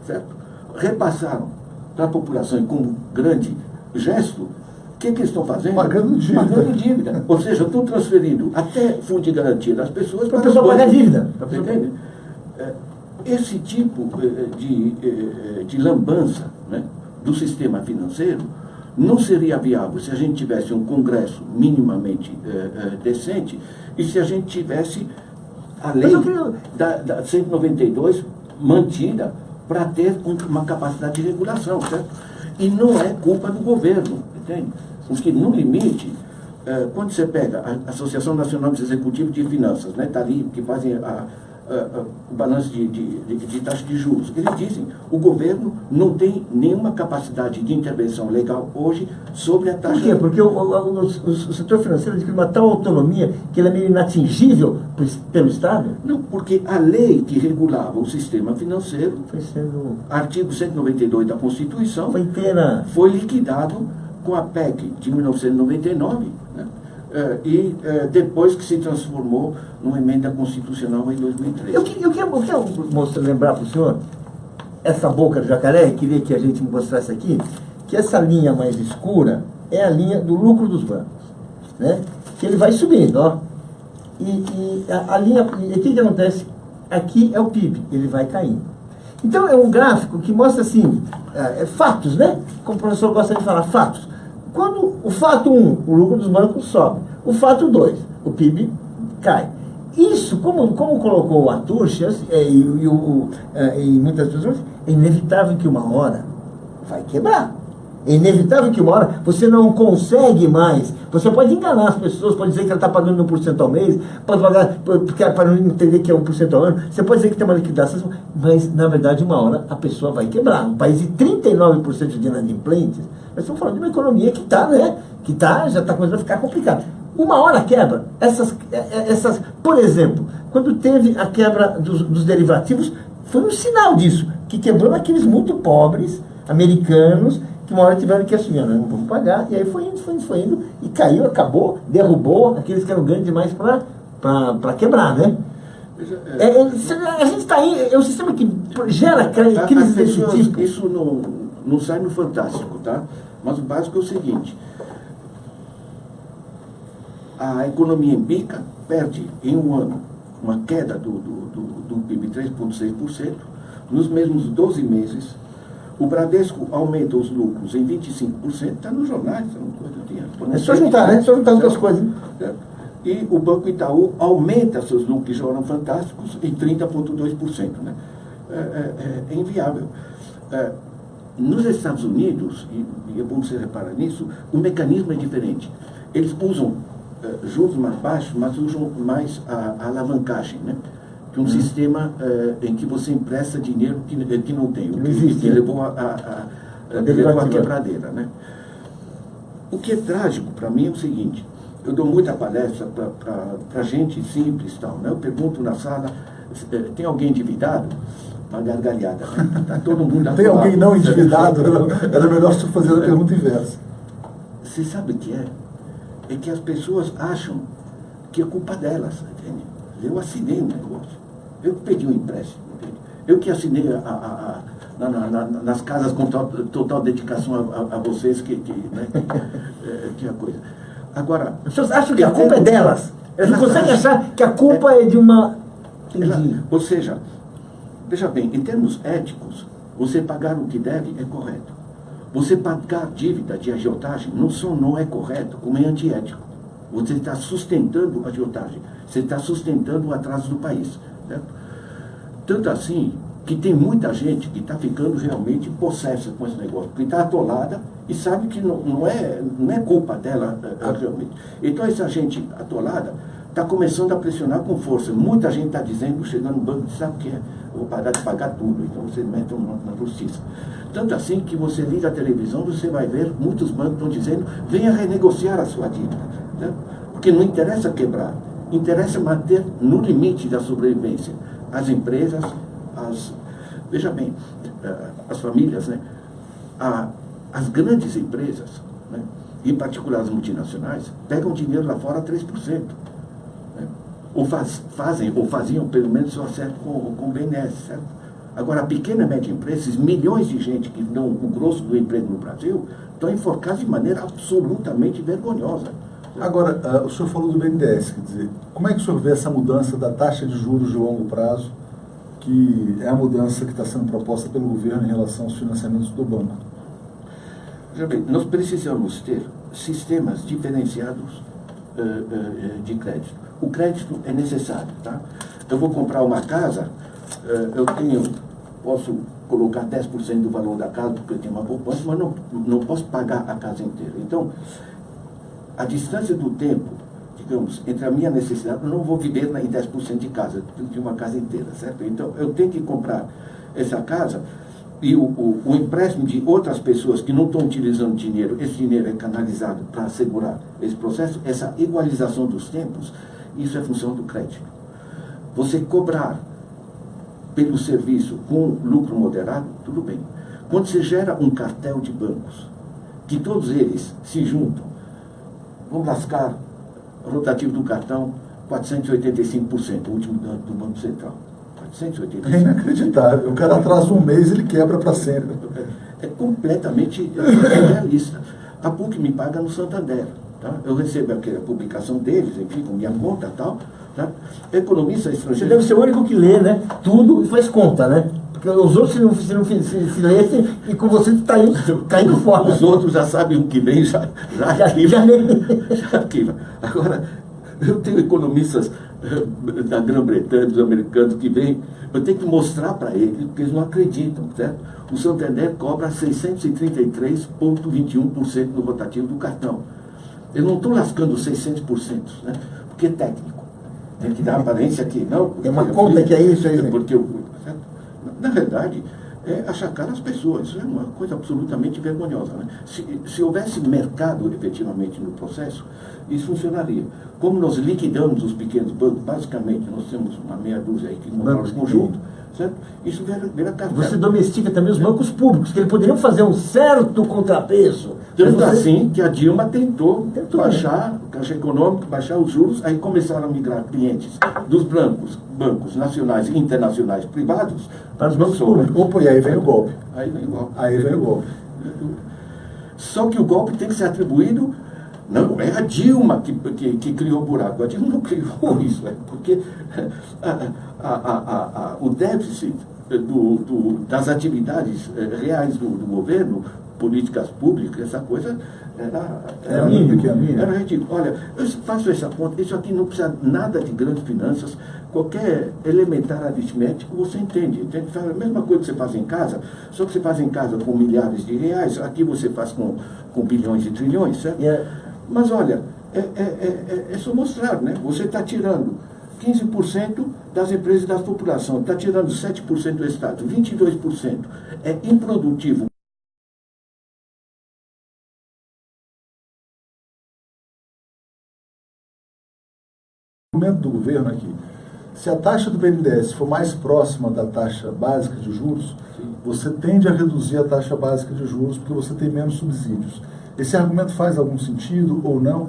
certo? Repassaram para a população e como grande gesto, o que eles estão fazendo? Pagando dívida. Pagando dívida. Ou seja, estão transferindo até fundo de garantia das pessoas para a pessoa pagar dívida. Entende? Esse tipo de lambança, né, do sistema financeiro não seria viável se a gente tivesse um Congresso minimamente decente e se a gente tivesse a lei da 192 mantida para ter uma capacidade de regulação, certo? E não é culpa do governo, entende? Porque, no limite, quando você pega a Associação Nacional dos Executivos de Finanças, né, tá ali, que fazem o balanço de taxa de juros, eles dizem o governo não tem nenhuma capacidade de intervenção legal hoje sobre a taxa... Por quê? Porque o setor financeiro adquire uma tal autonomia que ele é meio inatingível pelo Estado? Não, porque a lei que regulava o sistema financeiro, artigo 192 da Constituição, foi liquidado com a PEC de 1999, né? Depois que se transformou numa emenda constitucional em 2013. Eu quero lembrar para o senhor, essa boca de jacaré, queria que a gente mostrasse aqui, que essa linha mais escura é a linha do lucro dos bancos, né? Que ele vai subindo, ó. E a linha, e o que acontece? Aqui é o PIB, ele vai caindo. Então é um gráfico que mostra assim, fatos, né? Como o professor gosta de falar, fatos. Quando o fato 1, o lucro dos bancos sobe. O fato 2, o PIB cai. Isso, como colocou o Aturchas e muitas pessoas, é inevitável que uma hora vai quebrar. É inevitável que uma hora você não consegue mais. Você pode enganar as pessoas, pode dizer que ela está pagando 1% ao mês, pode pagar para não entender que é 1% ao ano, você pode dizer que tem uma liquidação, mas na verdade uma hora a pessoa vai quebrar. Um país de 39% de inadimplentes, nós estamos falando de uma economia que está, né? Que já está começando a ficar complicada. Uma hora quebra. Por exemplo, quando teve a quebra dos derivativos, foi um sinal disso, que quebrou aqueles muito pobres americanos, que uma hora tiveram que assumir, não vamos pagar, e aí foi indo, e caiu, acabou, derrubou aqueles que eram grandes demais para quebrar, né? A gente está aí, é um sistema que gera crise desse tipo. Isso não sai no fantástico, tá? Mas o básico é o seguinte: a economia em pica perde em um ano uma queda do PIB 3,6%, nos mesmos 12 meses. O Bradesco aumenta os lucros em 25%, está nos jornais, é só juntar, né? Só juntar outras coisas. Né? E o Banco Itaú aumenta seus lucros, que já eram fantásticos, em 30,2%. Né? É inviável. Nos Estados Unidos, e é bom você reparar nisso, o mecanismo é diferente. Eles usam juros mais baixos, mas usam mais a alavancagem, né? Que um sistema em que você empresta dinheiro que não tem, o que levou a quebradeira, né? O que é trágico para mim é o seguinte: eu dou muita palestra para gente simples, tal, né? Eu pergunto na sala, tem alguém endividado? Uma gargalhada, né? Tá todo mundo Tem alguém não endividado? Era melhor você fazer a pergunta inversa. Você sabe o que é? É que as pessoas acham que é culpa delas, entende? Eu assinei um negócio, eu pedi um empréstimo, entende? Eu que assinei nas casas com total dedicação a vocês, né? Que é a coisa. Agora, as pessoas acham que a culpa é delas. Elas não conseguem achar que a culpa é de uma... Ou seja, veja bem, em termos éticos, você pagar o que deve é correto. Você pagar dívida de agiotagem não só não é correto, como é antiético. Você está sustentando a agiotagem, você está sustentando o atraso do país. Certo? Tanto assim que tem muita gente que está ficando realmente possessa com esse negócio, que está atolada e sabe que não é culpa dela realmente. Então essa gente atolada está começando a pressionar com força. Muita gente está dizendo, chegando no banco, sabe o que é? Eu vou parar de pagar tudo, então vocês metem na justiça. Tanto assim que você liga a televisão, você vai ver, muitos bancos estão dizendo, venha renegociar a sua dívida. Né? Porque não interessa quebrar, interessa manter no limite da sobrevivência as empresas, veja bem, as famílias, né? As grandes empresas, né? Em particular as multinacionais, pegam dinheiro lá fora a 3%. Né? Ou faziam pelo menos o acerto com o BNDES, certo? Agora, a pequena e média empresa, esses milhões de gente que dão o grosso do emprego no Brasil, estão enforcados de maneira absolutamente vergonhosa. Agora, o senhor falou do BNDES, quer dizer, como é que o senhor vê essa mudança da taxa de juros de longo prazo, que é a mudança que está sendo proposta pelo governo em relação aos financiamentos do banco? Já bem, nós precisamos ter sistemas diferenciados de crédito. O crédito é necessário, tá? Eu vou comprar uma casa, posso colocar 10% do valor da casa, porque eu tenho uma poupança, mas não posso pagar a casa inteira. Então, a distância do tempo, digamos, entre a minha necessidade, eu não vou viver em 10% de casa, de uma casa inteira, certo? Então, eu tenho que comprar essa casa e o empréstimo de outras pessoas que não estão utilizando dinheiro, esse dinheiro é canalizado para assegurar esse processo, essa igualização dos tempos, isso é função do crédito. Você cobrar pelo serviço com lucro moderado, tudo bem. Quando você gera um cartel de bancos, que todos eles se juntam, vão lascar o rotativo do cartão 485%, o último do Banco Central. 485%. É inacreditável. O cara atrasa um mês e ele quebra para sempre. É completamente realista. A PUC me paga no Santander. Tá? Eu recebo aquela publicação deles, enfim, com minha conta e tal. Tá? Economista estrangeiro. Você deve ser o único que lê, né? Tudo e faz conta, né? Porque os outros, se lessem, e com você está indo fora. Os outros já sabem o que vem, já arquiva. Agora, eu tenho economistas da Grã-Bretanha, dos americanos, que vêm, eu tenho que mostrar para eles, porque eles não acreditam, certo? O Santander cobra 633,21% do rotativo do cartão. Eu não estou lascando 600%, né? Porque é técnico. Tem que dar aparência aqui, não. Tem uma conta que é isso aí. Porque na verdade, é achacar as pessoas. Isso é uma coisa absolutamente vergonhosa. Né? Se houvesse mercado, efetivamente, no processo, isso funcionaria. Como nós liquidamos os pequenos bancos, basicamente, nós temos uma meia dúzia aí que compramos conjunto, certo? Isso vira cartela. Você domestica também os bancos públicos, que eles poderiam fazer um certo contrapeso. Tanto assim que a Dilma tentou baixar, o Caixa Econômico, baixar os juros, aí começaram a migrar clientes dos bancos nacionais e internacionais privados para os bancos públicos. Opa, e aí vem o golpe. Aí vem o golpe. Aí vem o golpe. Só que o golpe tem que ser atribuído. Não, é a Dilma que criou o buraco. A Dilma não criou isso, porque o déficit das atividades reais do governo, políticas públicas, essa coisa era ridículo. Olha, eu faço essa conta, isso aqui não precisa nada de grandes finanças, qualquer elementar aritmético você entende. A mesma coisa que você faz em casa, só que você faz em casa com milhares de reais, aqui você faz com bilhões e trilhões, certo? Mas olha, é só mostrar, né? Você está tirando 15% das empresas e da população, está tirando 7% do Estado, 22%. É improdutivo. argumento do governo aqui, se a taxa do BNDES for mais próxima da taxa básica de juros, você tende a reduzir a taxa básica de juros porque você tem menos subsídios. Esse argumento faz algum sentido ou não?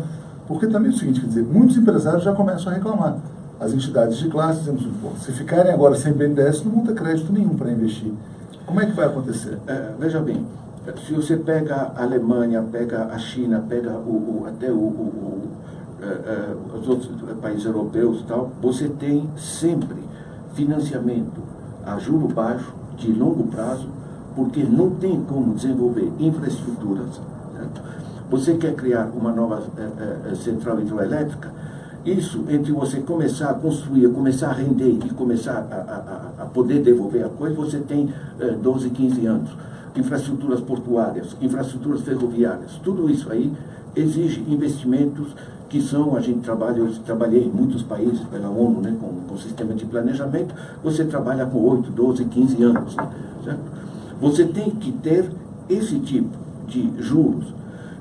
Porque também é o seguinte, quer dizer, muitos empresários já começam a reclamar. As entidades de classe dizendo, se ficarem agora sem BNDES, não vão ter crédito nenhum para investir. Como é que vai acontecer? Veja bem, se você pega a Alemanha, pega a China, pega até os outros países europeus e tal, você tem sempre financiamento a juro baixo, de longo prazo, porque não tem como desenvolver infraestruturas. Certo? Você quer criar uma nova central hidroelétrica, isso, entre você começar a construir, começar a render e começar a poder devolver a coisa, você tem 12, 15 anos. Infraestruturas portuárias, infraestruturas ferroviárias, tudo isso aí exige investimentos que são, eu trabalhei em muitos países pela ONU, né, com sistema de planejamento, você trabalha com 8, 12, 15 anos. Né, certo? Você tem que ter esse tipo de juros,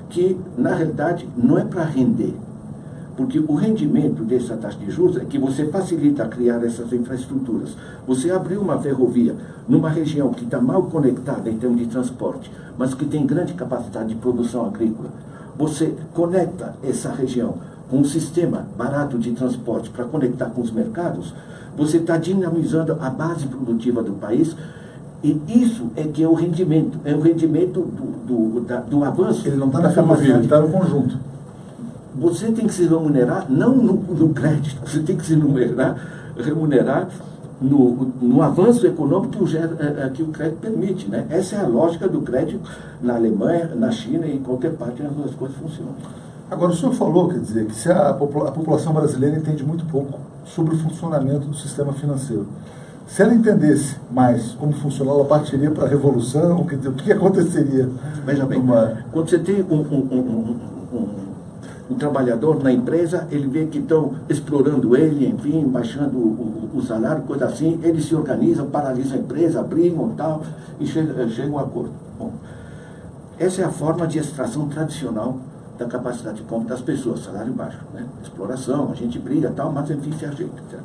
que na realidade não é para render, porque o rendimento dessa taxa de juros é que você facilita a criar essas infraestruturas. Você abriu uma ferrovia numa região que está mal conectada em termos de transporte, mas que tem grande capacidade de produção agrícola. Você conecta essa região com um sistema barato de transporte para conectar com os mercados, você está dinamizando a base produtiva do país, e isso é que é o rendimento do avanço. Ele não está na ferrovia, ele está no conjunto. Você tem que se remunerar não no crédito, você tem que se remunerar no avanço econômico que o crédito permite. Né? Essa é a lógica do crédito na Alemanha, na China e em qualquer parte onde as coisas funcionam. Agora, o senhor falou, quer dizer, que se a população brasileira entende muito pouco sobre o funcionamento do sistema financeiro. Se ela entendesse mais como funciona, ela partiria para a revolução, quer dizer, o que aconteceria? Veja bem, quando você tem um trabalhador na empresa, ele vê que estão explorando ele, enfim, baixando o salário, coisa assim, eles se organizam, paralisam a empresa, brigam e tal, e chegam a um acordo. Bom, essa é a forma de extração tradicional da capacidade de compra das pessoas, salário baixo, né? Exploração, a gente briga e tal, mas enfim se ajeita, certo?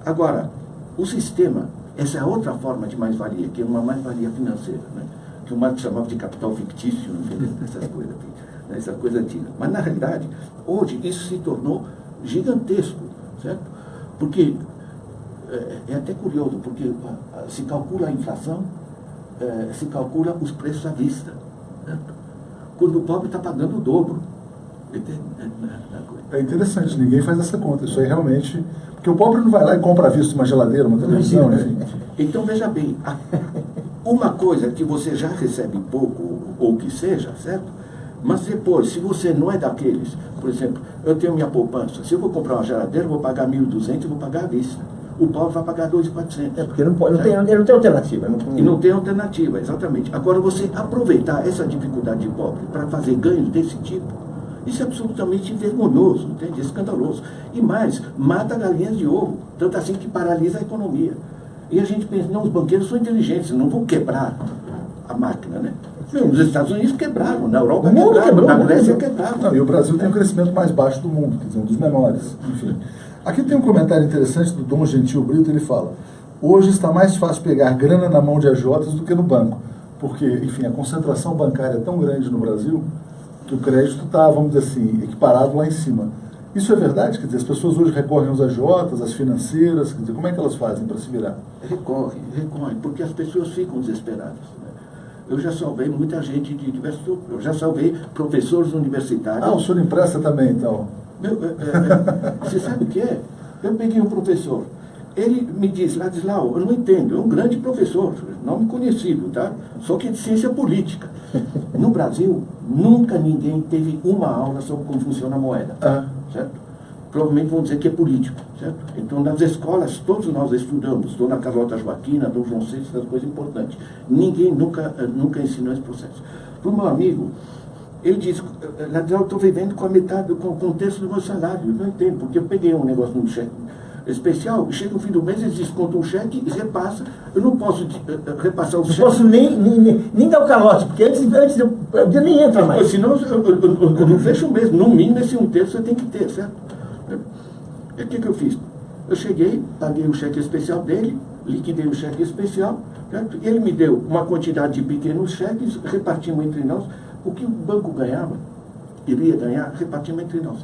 Agora, o sistema, essa é a outra forma de mais-valia, que é uma mais-valia financeira, né? Que o Marx chamava de capital fictício, essas coisas aqui. Essa coisa antiga. Mas, na realidade, hoje isso se tornou gigantesco, certo? Porque, é até curioso, porque se calcula a inflação, se calcula os preços à vista, certo? Quando o pobre está pagando o dobro. É interessante, ninguém faz essa conta, isso aí realmente... Porque o pobre não vai lá e compra à vista uma geladeira, uma televisão, enfim. Então, veja bem, uma coisa que você já recebe pouco, ou que seja, certo? Mas depois, se você não é daqueles, por exemplo, eu tenho minha poupança, se eu vou comprar uma geladeira, eu vou pagar 1.200, eu vou pagar à vista. O pobre vai pagar 2.400. Porque ele não tem alternativa. E não tem alternativa, exatamente. Agora, você aproveitar essa dificuldade de pobre para fazer ganhos desse tipo, isso é absolutamente vergonhoso, entende? Escandaloso. E mais, mata galinhas de ovo, tanto assim que paralisa a economia. E a gente pensa, não, os banqueiros são inteligentes, não vão quebrar a máquina, né? Os Estados Unidos quebraram, na Europa quebraram, na Grécia quebraram. Não, e o Brasil tem o crescimento mais baixo do mundo, quer dizer, um dos menores. Enfim. Aqui tem um comentário interessante do Dom Gentil Brito, ele fala: hoje está mais fácil pegar grana na mão de agiotas do que no banco, porque, enfim, a concentração bancária é tão grande no Brasil que o crédito está, vamos dizer assim, equiparado lá em cima. Isso é verdade? Quer dizer, as pessoas hoje recorrem aos agiotas, às financeiras, quer dizer, como é que elas fazem para se virar? Recorrem, porque as pessoas ficam desesperadas, né? Eu já salvei muita gente de diversos grupos. Eu já salvei professores universitários. Ah, o senhor empresta também, então? Você sabe o que é? Eu peguei um professor. Ele me disse, Ladislau, eu não entendo, é um grande professor, nome conhecido, tá? Só que é de ciência política. No Brasil, nunca ninguém teve uma aula sobre como funciona a moeda, certo? Provavelmente vão dizer que é político, certo? Então, nas escolas, todos nós estudamos, Dona Carlota Joaquina, Dom João VI, essas coisas importantes. Ninguém nunca ensinou esse processo. Para o meu amigo, ele disse, Ladislau, eu estou vivendo com a metade, com um terço do meu salário. Eu não entendo, porque eu peguei um negócio no cheque especial, chega no fim do mês, eles descontam um cheque e repassa. Eu não posso repassar o cheque. Não posso nem dar o calote, porque antes o dia nem entra mais. Senão eu não fecho o mês. No mínimo, esse um terço você tem que ter, certo? O que eu fiz? Eu cheguei, paguei o cheque especial dele, liquidei o cheque especial, certo? Ele me deu uma quantidade de pequenos cheques, repartimos entre nós. O que o banco ganhava, iria ganhar, repartimos entre nós.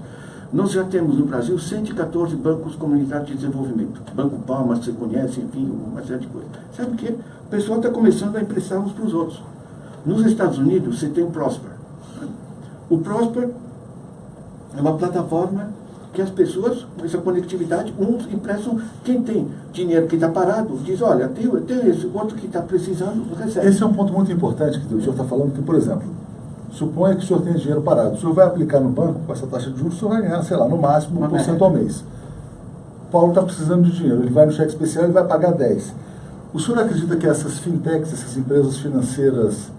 Nós já temos no Brasil 114 bancos comunitários de desenvolvimento. Banco Palmas, você conhece, enfim, uma série de coisas. Sabe o quê? O pessoal está começando a emprestar uns para os outros. Nos Estados Unidos, você tem o Prosper. O Prosper é uma plataforma que as pessoas, com essa conectividade, uns emprestam. Quem tem dinheiro que está parado, diz, olha, tem esse outro que está precisando, recebe. Esse é um ponto muito importante que o senhor está falando, que, por exemplo, suponha que o senhor tenha dinheiro parado. O senhor vai aplicar no banco, com essa taxa de juros, o senhor vai ganhar, sei lá, no máximo 1% ao mês. O Paulo está precisando de dinheiro, ele vai no cheque especial e vai pagar 10. O senhor acredita que essas fintechs, essas empresas financeiras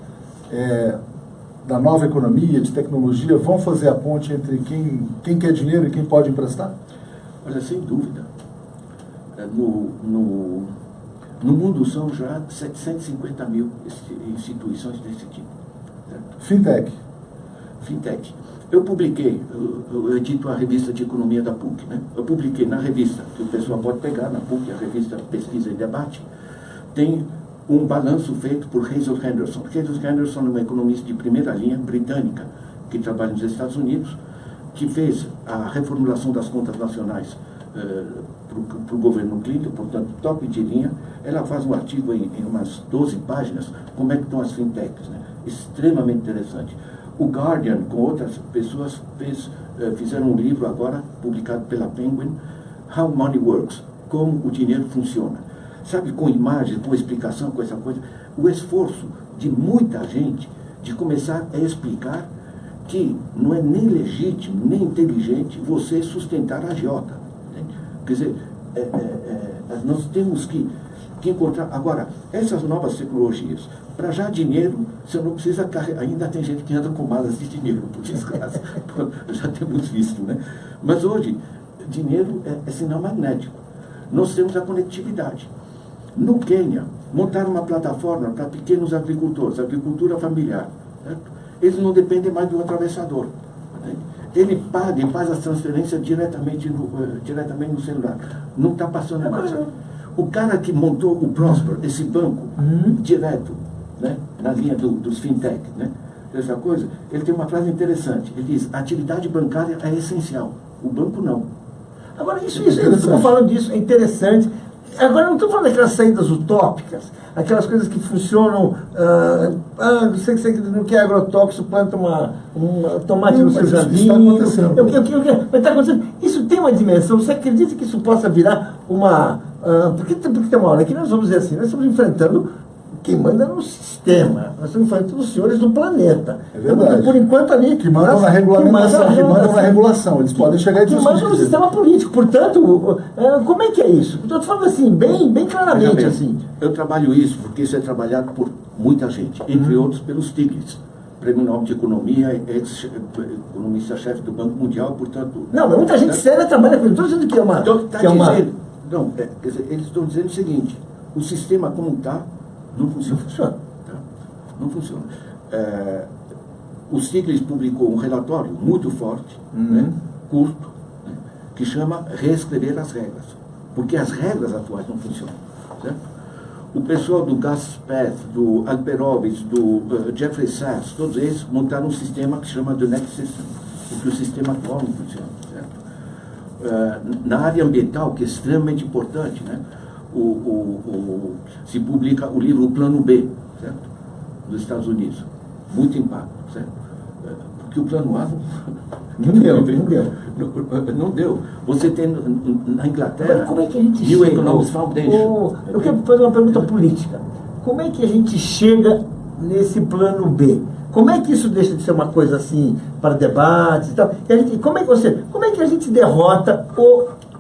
da nova economia, de tecnologia, vão fazer a ponte entre quem quer dinheiro e quem pode emprestar? Olha, sem dúvida. No mundo são já 750 mil instituições desse tipo. Certo? Fintech. Eu publiquei, eu edito a revista de economia da PUC, né? Eu publiquei na revista, que o pessoal pode pegar na PUC, a revista Pesquisa e Debate, tem um balanço feito por Hazel Henderson. Hazel Henderson é uma economista de primeira linha, britânica, que trabalha nos Estados Unidos, que fez a reformulação das contas nacionais para o governo Clinton, portanto, top de linha. Ela faz um artigo em umas 12 páginas, como é que estão as fintechs, né? Extremamente interessante. O Guardian, com outras pessoas, fizeram um livro agora, publicado pela Penguin, How Money Works, como o dinheiro funciona. Sabe, com imagem, com explicação, com essa coisa. O esforço de muita gente de começar a explicar que não é nem legítimo, nem inteligente você sustentar a agiota. Quer dizer, nós temos que encontrar. Agora, essas novas tecnologias, para já dinheiro, você não precisa carregar. Ainda tem gente que anda com malas de dinheiro, por desgraça. Já temos visto, né? Mas hoje, dinheiro é sinal magnético. Nós temos a conectividade. No Quênia, montaram uma plataforma para pequenos agricultores, agricultura familiar. Certo? Eles não dependem mais do atravessador. Né? Ele paga e faz as transferências diretamente no celular. Não está passando mais. O cara que montou o Prosper, esse banco, direto, né, na linha dos fintech, né, essa coisa, ele tem uma frase interessante. Ele diz, a atividade bancária é essencial. O banco não. Agora, isso eu estou falando disso, é interessante. Agora, não estou falando daquelas saídas utópicas, aquelas coisas que funcionam. Você não quer agrotóxico, planta um tomate no seu jardim. Isso está acontecendo. Mas está acontecendo. Isso tem uma dimensão. Você acredita que isso possa virar uma. Porque tem uma hora que nós vamos dizer assim: nós estamos enfrentando quem manda no sistema, nós estamos enfrentando os senhores do planeta. É verdade. Então, por enquanto ali. Que mandam na regulamentação, que mandam na regulação. Eles podem chegar e dizer que mandam no sistema político. Portanto, como é que é isso? Estou falando assim, bem claramente. Bem, assim. Eu trabalho isso porque isso é trabalhado por muita gente, entre outros pelos Stiglitz. Prêmio Nobel de Economia, economista-chefe do Banco Mundial, portanto... Não, mas muita gente séria trabalha com isso. Estou dizendo que é uma... Quer dizer, eles estão dizendo o seguinte, o sistema como está, não funciona. Não funciona. Tá? Não funciona. O Stiglitz publicou um relatório muito forte, né, curto, né, que chama Reescrever as Regras, porque as regras atuais não funcionam. Certo? O pessoal do Gus Path, do Alperovitz, do Jeffrey Sachs, todos eles montaram um sistema que se chama The Next System, porque o sistema atual não funciona. Certo? Na área ambiental, que é extremamente importante, né, se publica o livro Plano B, certo? Dos Estados Unidos. Muito impacto, certo? Porque o Plano A não deu. Você tem na Inglaterra... Mas como é que a gente New chega? Economics Foundation. Eu quero fazer uma pergunta política. Como é que a gente chega nesse plano B? Como é que isso deixa de ser uma coisa assim para debates e tal? Como é que a gente derrota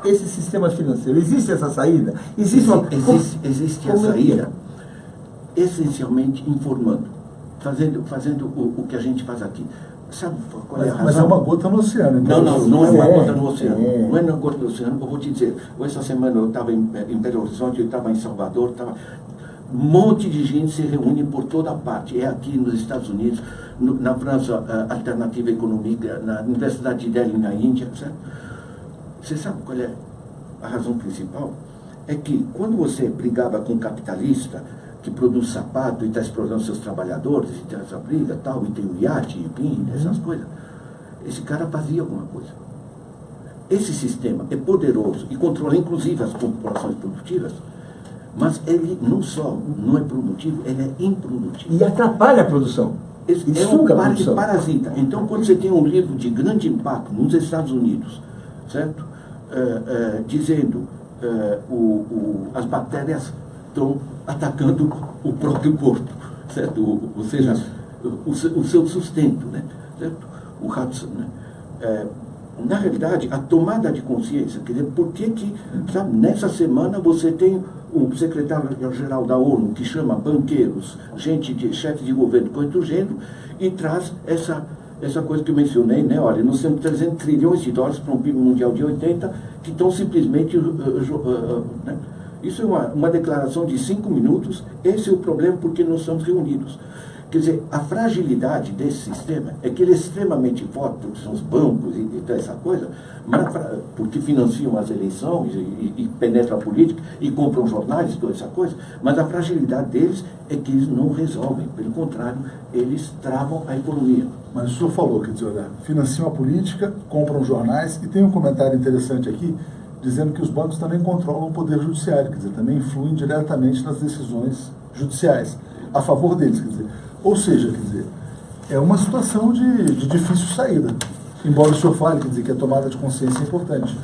esse sistema financeiro? Existe essa saída? Existe a saída, essencialmente informando, fazendo o que a gente faz aqui. Sabe qual é a razão? Mas é uma gota no oceano. Então não é uma gota no oceano. Não é uma gota no oceano. Eu vou te dizer, essa semana eu estava em Belo Horizonte, eu estava em Salvador, um monte de gente se reúne por toda parte. É aqui nos Estados Unidos, na França, Alternativa Econômica, na Universidade de Delhi, na Índia, certo? Você sabe qual é a razão principal? É que quando você brigava com um capitalista que produz sapato e está explorando seus trabalhadores, e tem essa briga tal, e tem um iate, enfim, essas coisas, esse cara fazia alguma coisa. Esse sistema é poderoso e controla inclusive as corporações produtivas, mas ele não só não é produtivo, ele é improdutivo. E atrapalha a produção. É um parasita. Então, quando você tem um livro de grande impacto nos Estados Unidos, certo? Dizendo as bactérias estão atacando o próprio corpo, certo? Ou seja, o seu sustento, né? Certo? O Hudson, né? Na realidade, a tomada de consciência, quer dizer, por que, sabe, nessa semana você tem o secretário-geral da ONU que chama banqueiros, chefe de governo, coisa do gênero, e traz essa coisa que eu mencionei, né? Olha, nós temos 300 trilhões de dólares para um PIB mundial de 80 que estão simplesmente... né? Isso é uma declaração de 5 minutos, esse é o problema porque nós estamos reunidos. Quer dizer, a fragilidade desse sistema é que ele é extremamente forte, porque são os bancos e toda essa coisa, mas porque financiam as eleições e penetram a política e compram jornais e toda essa coisa, mas a fragilidade deles é que eles não resolvem, pelo contrário, eles travam a economia. Mas o senhor falou, quer dizer, olha, financiam a política, compram jornais, e tem um comentário interessante aqui, dizendo que os bancos também controlam o poder judiciário, quer dizer, também influem diretamente nas decisões judiciais, a favor deles, quer dizer. Ou seja, quer dizer, é uma situação de difícil saída. Embora o senhor fale, quer dizer, que a tomada de consciência é importante.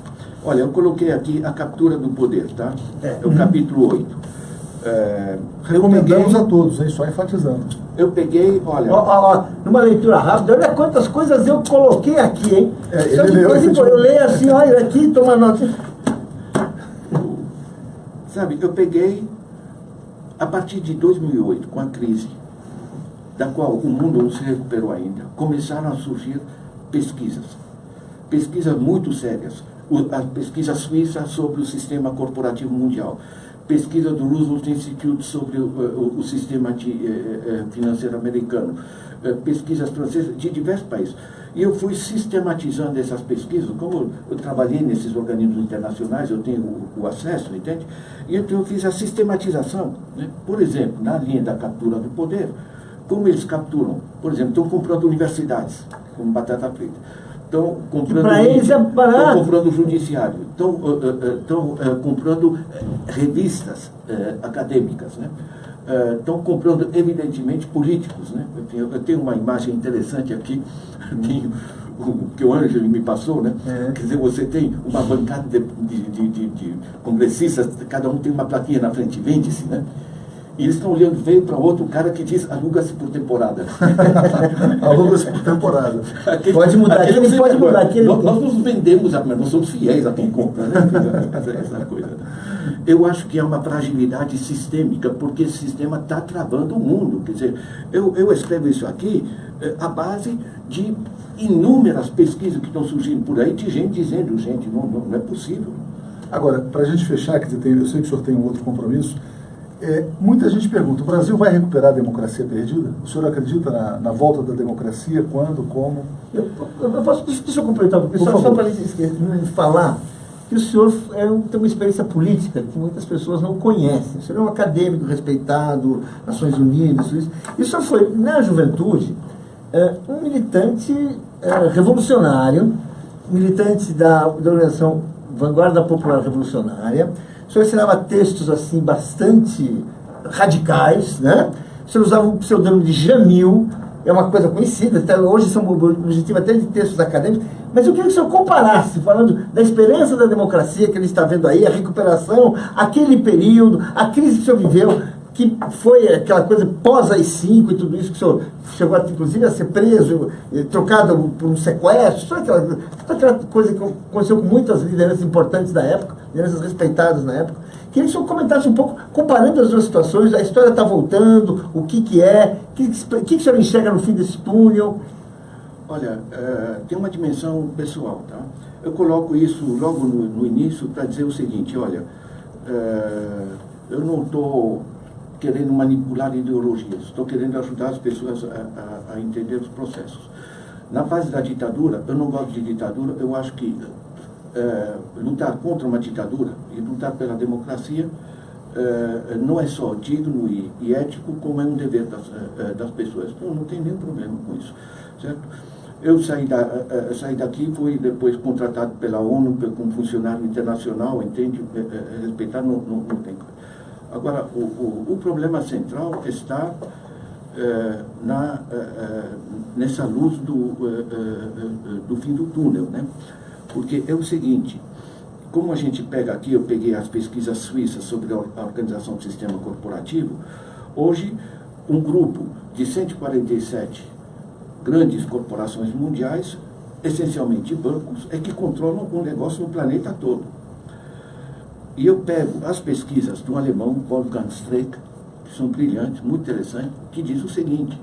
Olha, eu coloquei aqui a captura do poder, tá? É o capítulo 8. Recomendamos a todos, hein? Só enfatizando. Eu peguei, olha... numa leitura rápida, olha quantas coisas eu coloquei aqui, hein? Só que eu leio assim, olha aqui, toma nota. Sabe, eu peguei, a partir de 2008, com a crise, da qual o mundo não se recuperou ainda, começaram a surgir pesquisas muito sérias. A pesquisa suíça sobre o sistema corporativo mundial, pesquisa do Roosevelt Institute sobre o sistema financeiro americano, pesquisas francesas de diversos países. E eu fui sistematizando essas pesquisas, como eu trabalhei nesses organismos internacionais, eu tenho o acesso, entende? E então eu fiz a sistematização, né? Por exemplo, na linha da captura do poder, como eles capturam? Por exemplo, estão comprando universidades, como batata frita. Estão comprando, comprando o judiciário. Estão comprando revistas acadêmicas, né? Estão comprando, evidentemente, políticos, né? Eu tenho uma imagem interessante aqui, que o Ângelo me passou, né? Quer dizer, você tem uma bancada de congressistas, cada um tem uma plaquinha na frente, vende-se, né? E eles estão olhando, veio para outro cara que diz, aluga-se por temporada. Aluga-se por temporada. Pode mudar, pode mudar. Nós nos vendemos, mas nós somos fiéis a quem compra, né? Essa coisa. Eu acho que é uma fragilidade sistêmica, porque esse sistema está travando o mundo. Quer dizer, eu escrevo isso aqui à base de inúmeras pesquisas que estão surgindo por aí, de gente dizendo, gente, não é possível. Agora, para a gente fechar, quer dizer, eu sei que o senhor tem um outro compromisso, muita gente pergunta, o Brasil vai recuperar a democracia perdida? O senhor acredita na volta da democracia? Quando? Como? Deixa eu completar para o pessoal, só para falar que o senhor tem uma experiência política que muitas pessoas não conhecem. O senhor é um acadêmico respeitado, Nações Unidas, isso. E o senhor foi, na juventude, um militante revolucionário, militante da organização Vanguarda Popular Revolucionária. O senhor assinava textos assim bastante radicais, né? O senhor usava o pseudônimo de Jamil, é uma coisa conhecida, até hoje são objetivos até de textos acadêmicos, mas eu queria que o senhor comparasse, falando da esperança da democracia que ele está vendo aí, a recuperação, aquele período, a crise que o senhor viveu, que foi aquela coisa pós-AI-5 e tudo isso, que o senhor chegou inclusive a ser preso, trocado por um sequestro, toda aquela coisa que aconteceu com muitas lideranças importantes da época, lideranças respeitadas na época. Queria que o senhor comentasse um pouco, comparando as duas situações, a história está voltando, o que é, o que o senhor enxerga no fim desse túnel? Olha, tem uma dimensão pessoal, tá? Eu coloco isso logo no início para dizer o seguinte, olha, eu não estou querendo manipular ideologias, estou querendo ajudar as pessoas a entender os processos. Na fase da ditadura, eu não gosto de ditadura, eu acho que lutar contra uma ditadura e lutar pela democracia não é só digno e ético, como é um dever das pessoas. Então, não tem nenhum problema com isso, certo? Eu saí daqui, fui depois contratado pela ONU como funcionário internacional, entende? Respeitar, não tem. Agora, o problema central está nessa luz do fim do túnel, né? Porque é o seguinte, como a gente pega aqui, eu peguei as pesquisas suíças sobre a organização do sistema corporativo, hoje um grupo de 147 grandes corporações mundiais, essencialmente bancos, é que controlam o negócio no planeta todo. E eu pego as pesquisas do alemão Wolfgang Streeck, que são brilhantes, muito interessantes, que diz o seguinte: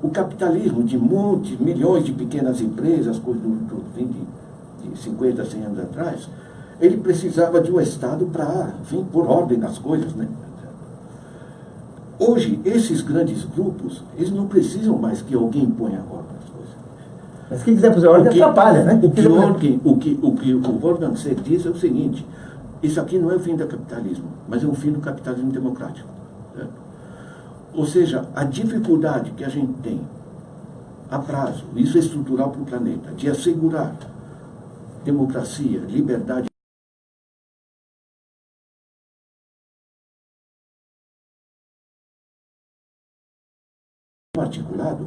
o capitalismo de muitos, milhões de pequenas empresas, de 50, 100 anos atrás, ele precisava de um Estado para, enfim, pôr ordem nas coisas, né? Hoje, esses grandes grupos, eles não precisam mais que alguém ponha ordem nas coisas. Mas quem quiser fazer ordem atrapalha, né? O que o Wolfgang Streeck diz é o seguinte: isso aqui não é o fim do capitalismo, mas é o fim do capitalismo democrático. Certo? Ou seja, a dificuldade que a gente tem a prazo, isso é estrutural para o planeta, de assegurar democracia, liberdade articulado,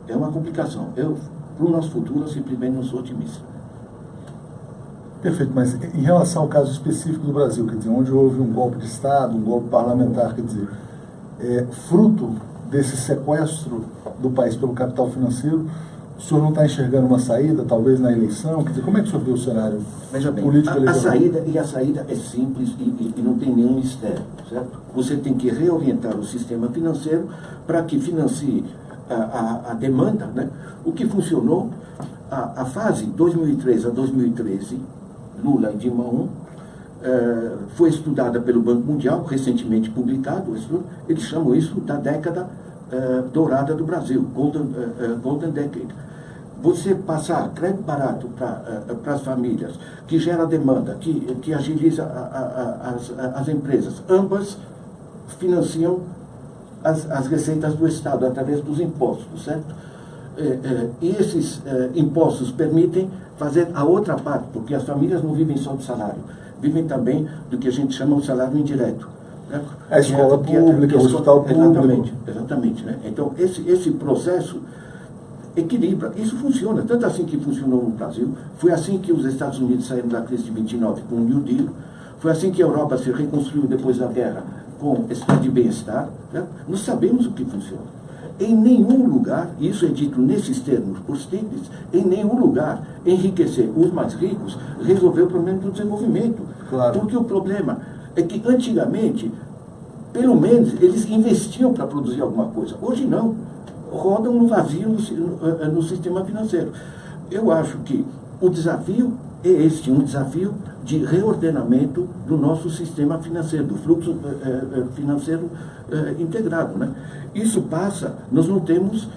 é uma complicação. Para o nosso futuro, eu simplesmente não sou otimista. Perfeito, mas em relação ao caso específico do Brasil, quer dizer, onde houve um golpe de Estado, um golpe parlamentar, quer dizer, fruto desse sequestro do país pelo capital financeiro, o senhor não está enxergando uma saída, talvez na eleição? Quer dizer, como é que o senhor vê o cenário político eleitoral? A saída é simples e não tem nenhum mistério, certo? Você tem que reorientar o sistema financeiro para que financie a demanda, né? O que funcionou, a fase 2003 a 2013, Lula e Dilma I, foi estudada pelo Banco Mundial, recentemente publicado, eles chamam isso da década dourada do Brasil, Golden Decade. Você passar crédito barato para as famílias, que gera demanda, que agiliza as empresas, ambas financiam as receitas do Estado através dos impostos, certo? E esses impostos permitem fazer a outra parte, porque as famílias não vivem só do salário, vivem também do que a gente chama de salário indireto. Né? A escola pública, o hospital público. Exatamente. Né? Então, esse processo equilibra. Isso funciona, tanto assim que funcionou no Brasil, foi assim que os Estados Unidos saíram da crise de 29 com o New Deal, foi assim que a Europa se reconstruiu depois da guerra com o estado de bem-estar. Né? Nós sabemos o que funciona. Em nenhum lugar, e isso é dito nesses termos por Stiglitz, em nenhum lugar enriquecer os mais ricos resolveu o problema do desenvolvimento. Claro. Porque o problema é que antigamente, pelo menos, eles investiam para produzir alguma coisa. Hoje não. Rodam no vazio no sistema financeiro. Eu acho que o desafio é este, um desafio de reordenamento do nosso sistema financeiro, do fluxo financeiro integrado, né? Isso passa, nós não temos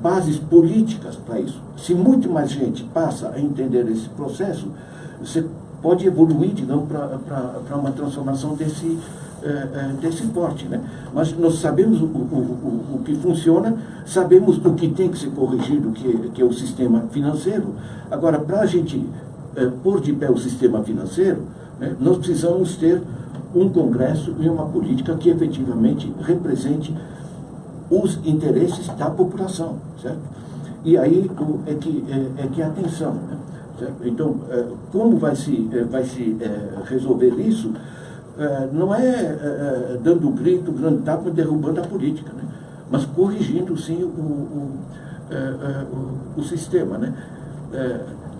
bases políticas para isso. Se muito mais gente passa a entender esse processo, você pode evoluir, digamos, para uma transformação desse porte, né? Mas nós sabemos o que funciona, sabemos o que tem que ser corrigido, que é o sistema financeiro. Agora, para a gente pôr de pé o sistema financeiro, né, nós precisamos ter um Congresso e uma política que efetivamente represente os interesses da população, certo? E aí é que a atenção, né? Certo? Então, como vai se resolver isso? Não é dando grito, grande tapa, derrubando a política, né? Mas corrigindo, sim, o sistema, né?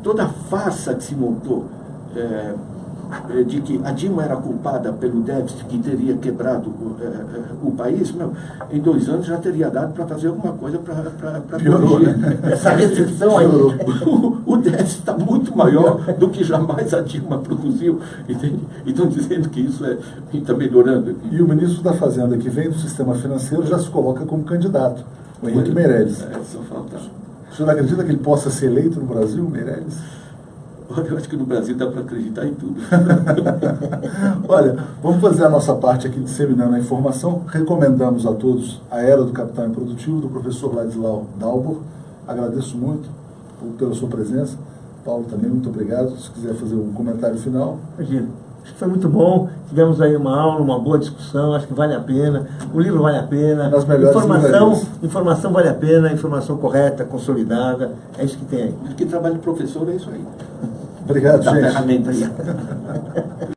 Toda a farsa que se montou de que a Dilma era culpada pelo déficit que teria quebrado o país, em 2 anos já teria dado para fazer alguma coisa para corrigir. Né? Essa recessão aí. O déficit está muito maior do que jamais a Dilma produziu, entende? E estão dizendo que isso está melhorando. E o ministro da Fazenda, que vem do sistema financeiro, já se coloca como candidato, o Henrique Meirelles. Só falta. O senhor acredita que ele possa ser eleito no Brasil, Meirelles? Eu acho que no Brasil dá para acreditar em tudo. Olha, vamos fazer a nossa parte aqui disseminando a informação. Recomendamos a todos A Era do Capital Improdutivo, do professor Ladislau Dalbor. Agradeço muito pela sua presença. Paulo também, muito obrigado. Se quiser fazer um comentário final. Imagina. Acho que foi muito bom. Tivemos aí uma aula, uma boa discussão. Acho que vale a pena. O livro vale a pena. Nas melhores informação vale a pena. Informação correta, consolidada. É isso que tem aí. Acho que trabalho de professor é isso aí. Obrigado, Da gente. ferramenta aí.